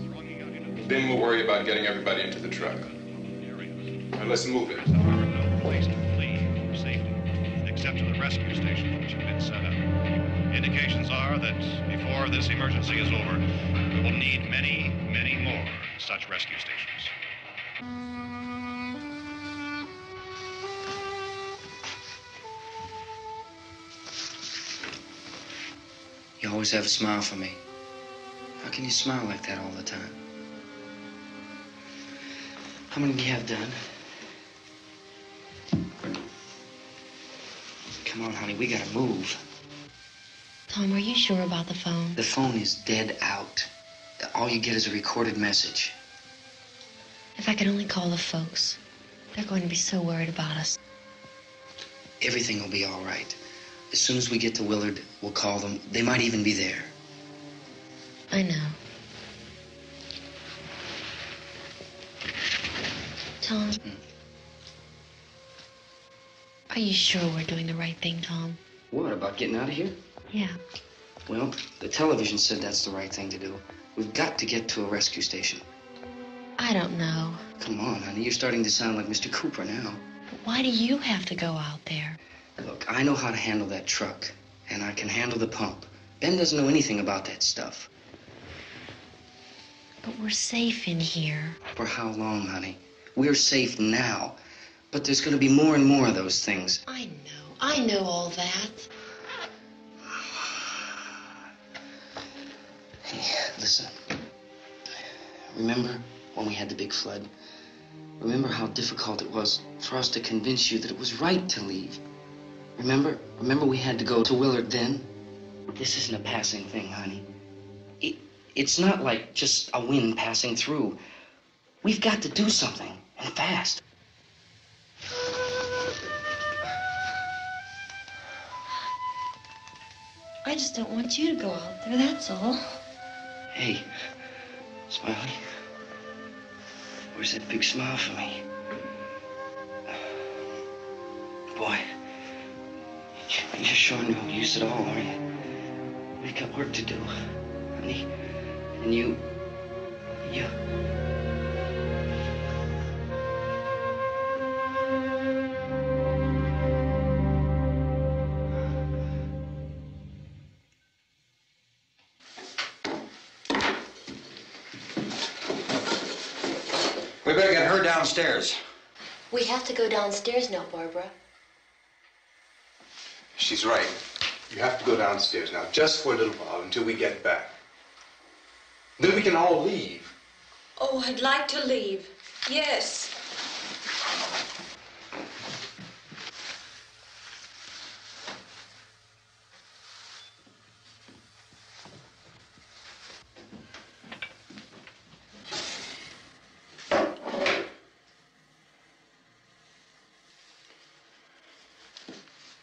then we'll worry about getting everybody into the truck. Now let's move it. except to the rescue stations which have been set up. Indications are that before this emergency is over, we will need many, many more such rescue stations. You always have a smile for me. How can you smile like that all the time? How many do you have done? Come on, honey, we gotta move. Tom, are you sure about the phone? The phone is dead out. All you get is a recorded message. If I could only call the folks. They're going to be so worried about us. Everything will be all right. As soon as we get to Willard, we'll call them. They might even be there. I know. Tom? Are you sure we're doing the right thing, Tom? What, about getting out of here? Yeah. Well, the television said that's the right thing to do. We've got to get to a rescue station. I don't know. Come on, honey, you're starting to sound like Mr. Cooper now. But why do you have to go out there? Look, I know how to handle that truck, and I can handle the pump. Ben doesn't know anything about that stuff. But we're safe in here. For how long, honey? We're safe now, but there's going to be more and more of those things. I know all that. Hey, listen. Remember when we had the big flood? Remember how difficult it was for us to convince you that it was right to leave? Remember we had to go to Willard then? This isn't a passing thing, honey. It's not like just a wind passing through. We've got to do something, and fast. I just don't want you to go out there, that's all. Hey, Smiley, where's that big smile for me? Boy, you're sure no use at all, are you? We've got work to do, honey. And you... We better get her downstairs. We have to go downstairs now, Barbara. She's right. You have to go downstairs now, just for a little while, until we get back. Then we can all leave. Oh, I'd like to leave. Yes.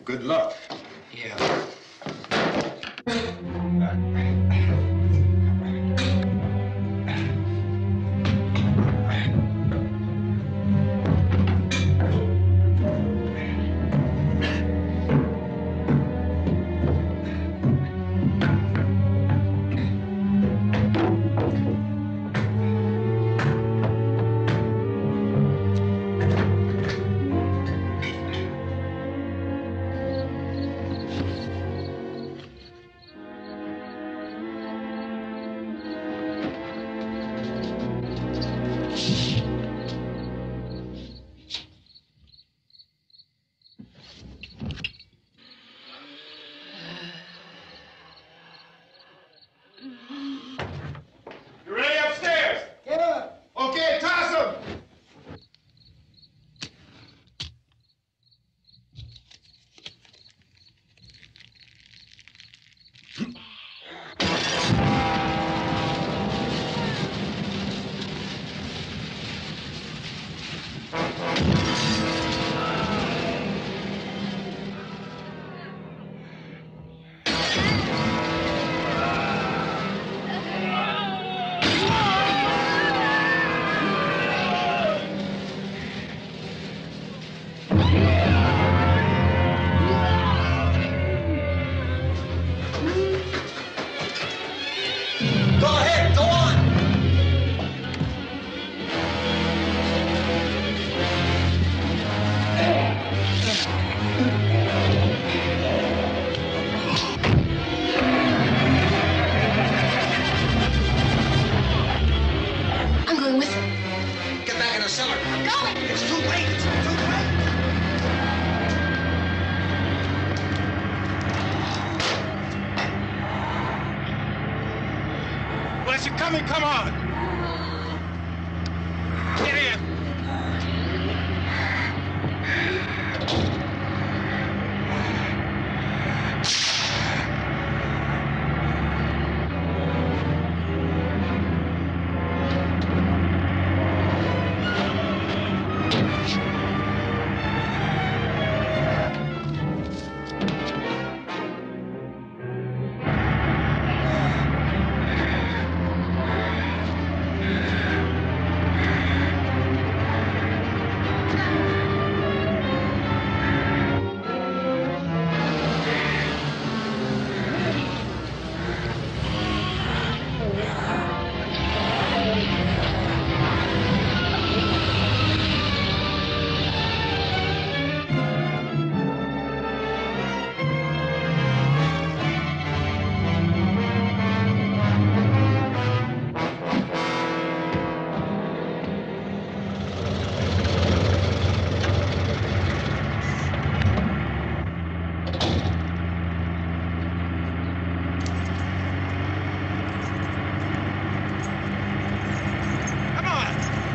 Good luck. Yeah. coming, come on! Get in!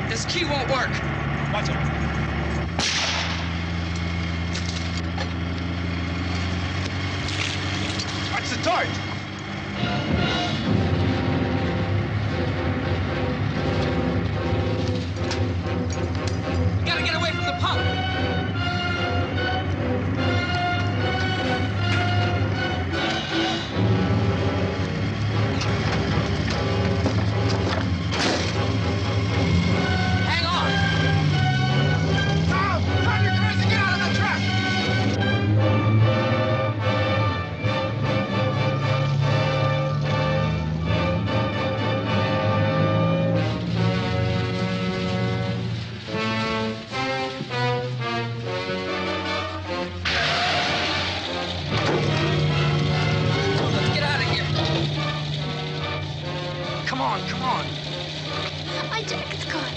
This key won't work. Watch out. Watch the torch. We gotta get away from the pump. Come on. My jacket's caught.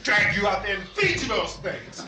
Drag you out there and feed you those things.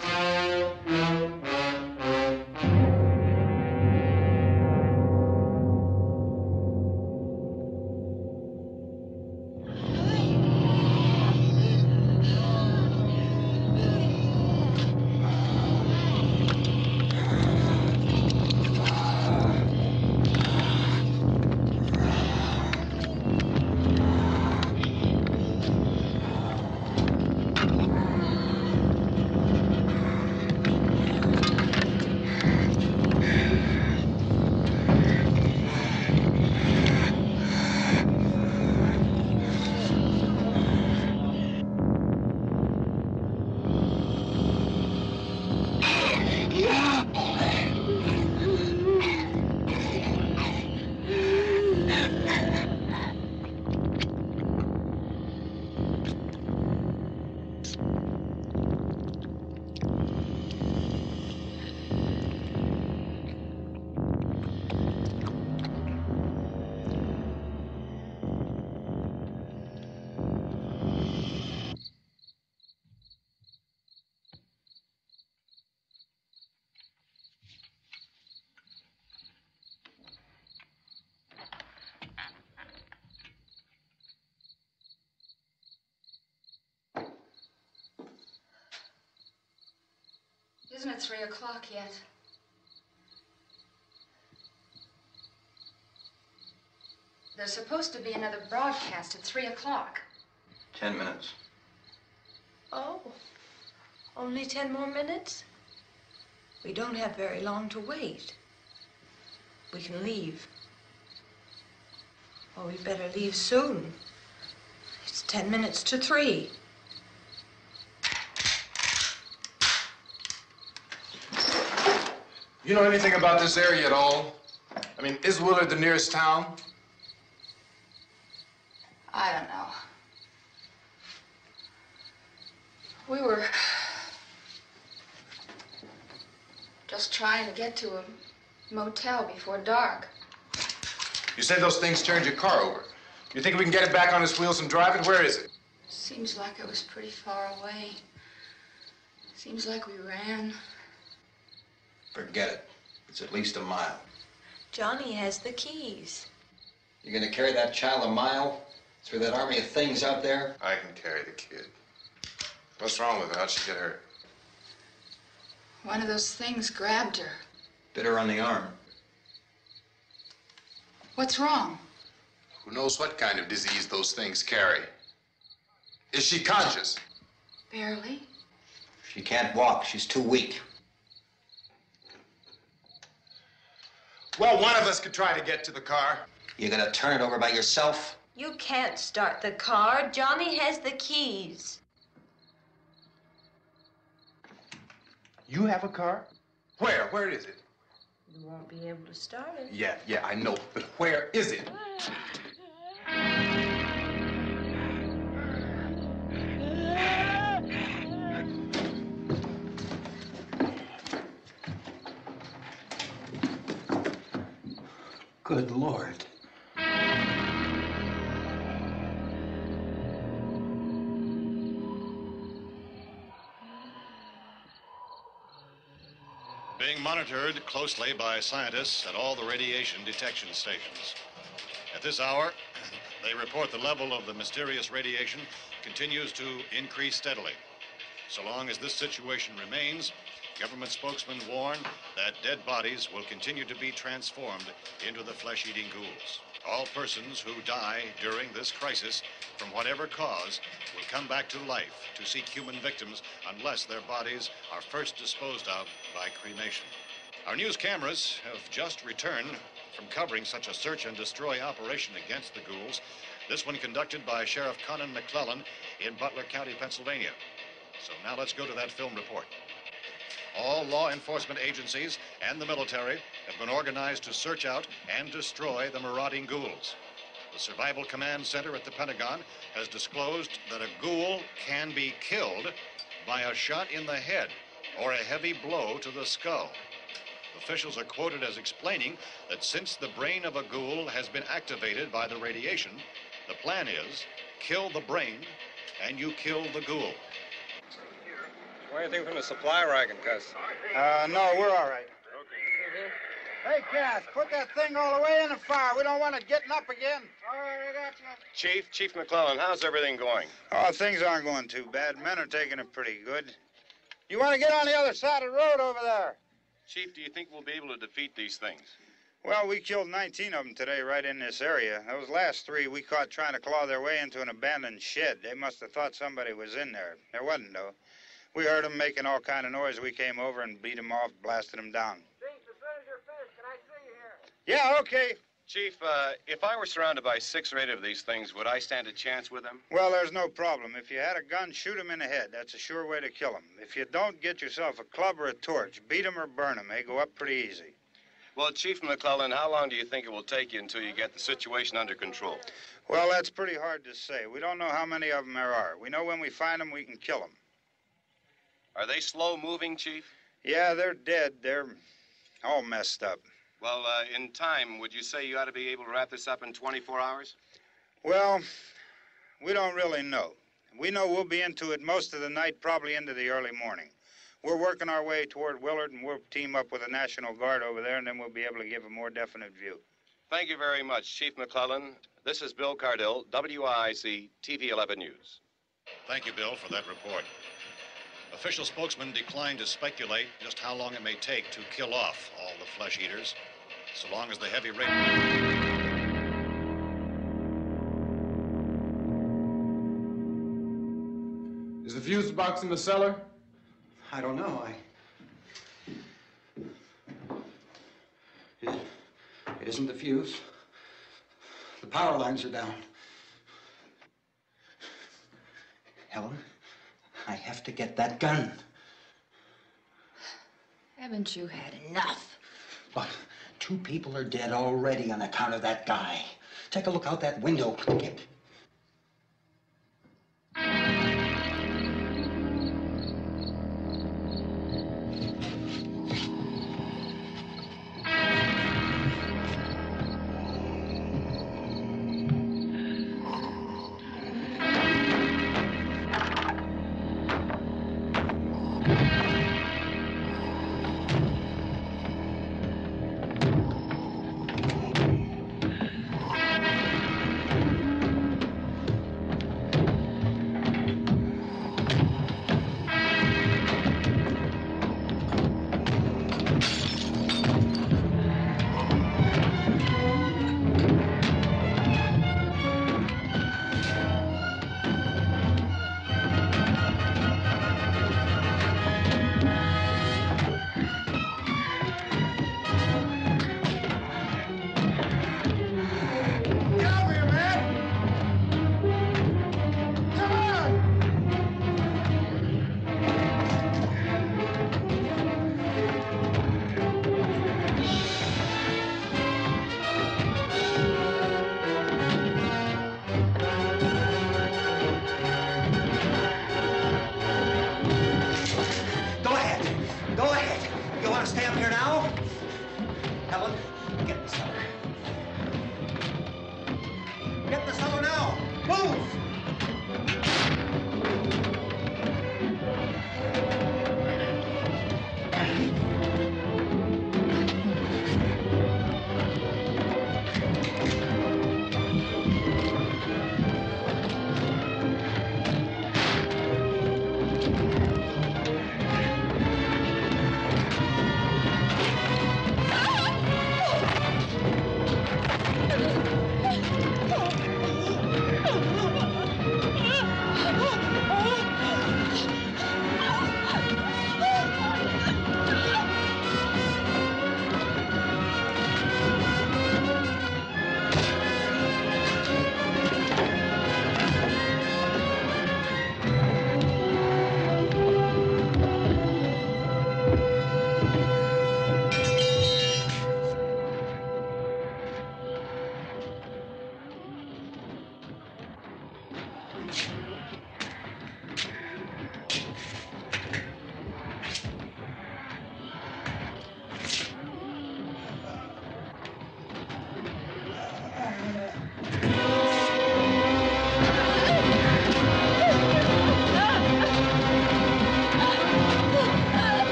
Isn't it 3 o'clock yet? There's supposed to be another broadcast at 3 o'clock. 10 minutes. Oh, only 10 more minutes? We don't have very long to wait. We can leave. Oh, we better leave soon. It's 10 minutes to 3. You know anything about this area at all? I mean, is Willard the nearest town? I don't know. We were just trying to get to a motel before dark. You said those things turned your car over. You think we can get it back on its wheels and drive it? Where is it? Seems like it was pretty far away. Seems like we ran. Forget it. It's at least a mile. Johnny has the keys. You're gonna carry that child a mile through that army of things out there? I can carry the kid. What's wrong with her? How'd she get hurt? One of those things grabbed her. Bit her on the arm. What's wrong? Who knows what kind of disease those things carry? Is she conscious? Barely. She can't walk. She's too weak. Well, one of us could try to get to the car. You gonna turn it over by yourself? You can't start the car. Johnny has the keys. You have a car? Where? Where is it? You won't be able to start it. Yeah, I know. But where is it? Good Lord. Being monitored closely by scientists at all the radiation detection stations. At this hour, they report the level of the mysterious radiation continues to increase steadily. So long as this situation remains, government spokesmen warn that dead bodies will continue to be transformed into the flesh-eating ghouls. All persons who die during this crisis, from whatever cause, will come back to life to seek human victims unless their bodies are first disposed of by cremation. Our news cameras have just returned from covering such a search and destroy operation against the ghouls, this one conducted by Sheriff Conan McClellan in Butler County, Pennsylvania. So now let's go to that film report. All law enforcement agencies and the military have been organized to search out and destroy the marauding ghouls. The Survival Command Center at the Pentagon has disclosed that a ghoul can be killed by a shot in the head or a heavy blow to the skull. Officials are quoted as explaining that since the brain of a ghoul has been activated by the radiation, the plan is kill the brain and you kill the ghoul. Want anything from the supply wagon, Cuz? No, we're all right. Hey, Cass, put that thing all the way in the fire. We don't want it getting up again. All right, I got you. Chief McClellan, how's everything going? Oh, things aren't going too bad. Men are taking it pretty good. You want to get on the other side of the road over there? Chief, do you think we'll be able to defeat these things? Well, we killed 19 of them today right in this area. Those last 3 we caught trying to claw their way into an abandoned shed. They must have thought somebody was in there. There wasn't, though. We heard them making all kind of noise. We came over and beat them off, blasted them down. Chief, as soon as you're finished, can I see you here? Yeah, okay. Chief, if I were surrounded by 6 or 8 of these things, would I stand a chance with them? Well, there's no problem. If you had a gun, shoot them in the head. That's a sure way to kill them. If you don't, get yourself a club or a torch. Beat them or burn them. They go up pretty easy. Well, Chief McClellan, how long do you think it will take you until you get the situation under control? Well, that's pretty hard to say. We don't know how many of them there are. We know when we find them, we can kill them. Are they slow-moving, Chief? Yeah, they're dead. They're all messed up. Well, in time, would you say you ought to be able to wrap this up in 24 hours? Well, we don't really know. We know we'll be into it most of the night, probably into the early morning. We're working our way toward Willard, and we'll team up with the National Guard over there, and then we'll be able to give a more definite view. Thank you very much, Chief McClellan. This is Bill Cardill, WIC TV 11 News. Thank you, Bill, for that report. Official spokesman declined to speculate just how long it may take to kill off all the flesh eaters, so long as the heavy rain... Is the fuse box in the cellar? I don't know. It isn't the fuse. The power lines are down. Helen, I have to get that gun. Haven't you had enough? But 2 people are dead already on account of that guy. Take a look out that window. Get...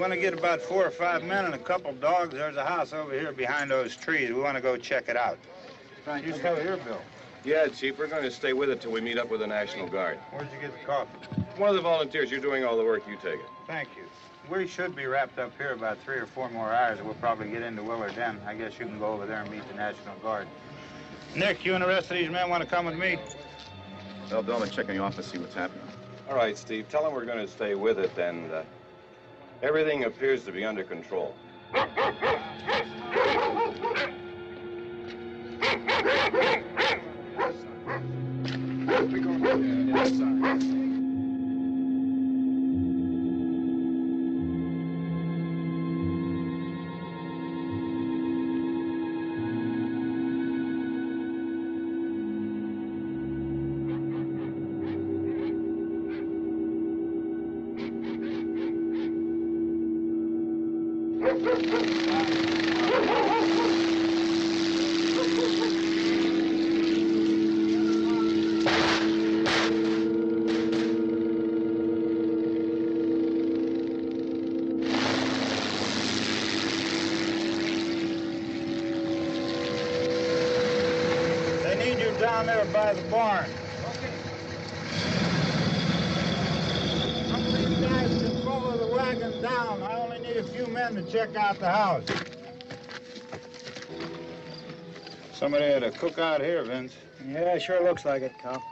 want to get about 4 or 5 men and a couple dogs. There's a house over here behind those trees. We want to go check it out. Frank, You stay here, Bill. Yeah, Chief, we're going to stay with it till we meet up with the National Guard. Where'd you get the coffee? One of the volunteers, you're doing all the work, you take it. Thank you. We should be wrapped up here about 3 or 4 more hours. We'll probably get into Willard then. I guess you can go over there and meet the National Guard. Nick, you and the rest of these men want to come with me? Well, Bill, I'm checking the office, see what's happening. All right, Steve, tell them we're going to stay with it, and everything appears to be under control. They need you down there by the barn. Some of these guys can follow the wagon down. I only need a few men to check out the house. Somebody had a cookout here, Vince. Yeah, sure looks like it, Cal.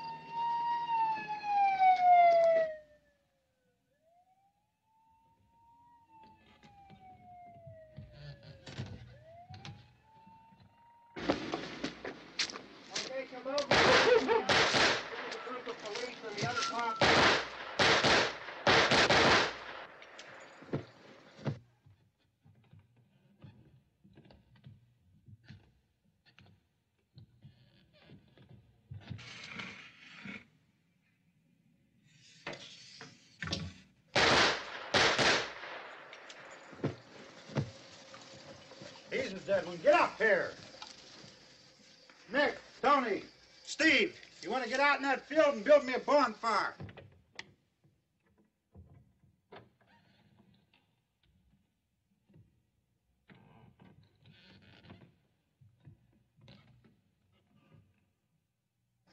He's a dead one. Get up here. Nick, Tony, Steve, you want to get out in that field and build me a bonfire?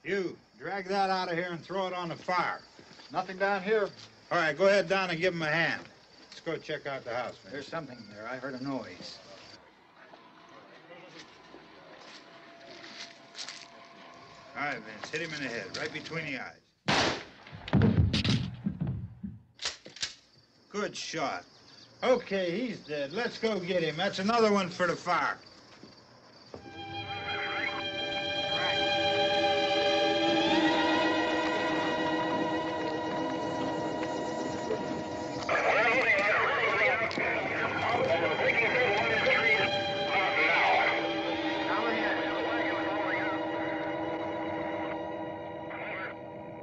You, drag that out of here and throw it on the fire. Nothing down here. All right, go ahead down and give him a hand. Let's go check out the house, man. There's something there. I heard a noise. All right, Vince, hit him in the head, right between the eyes. Good shot. Okay, he's dead. Let's go get him. That's another one for the fire.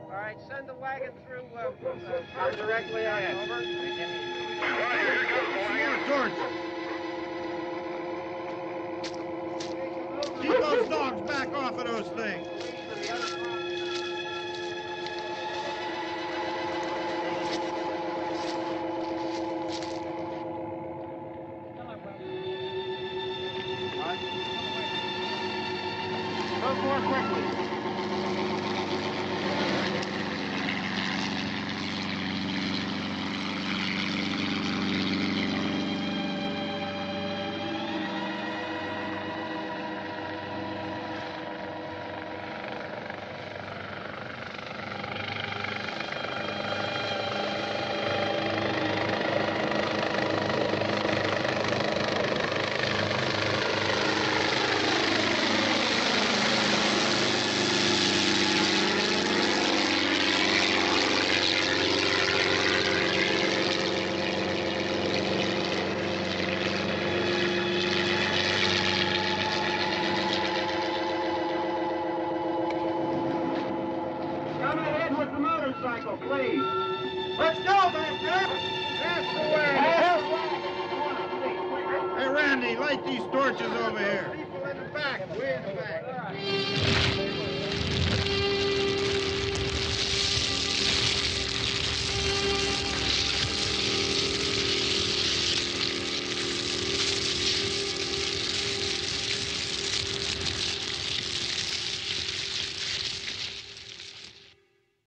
All right, send the wagon through directly out. Over. Keep those dogs back off of those things. Go more quickly. Come ahead with the motorcycle, please. Let's go, back there. That's the way. Hey, Randy, light these torches over here. People in the back, way in the back.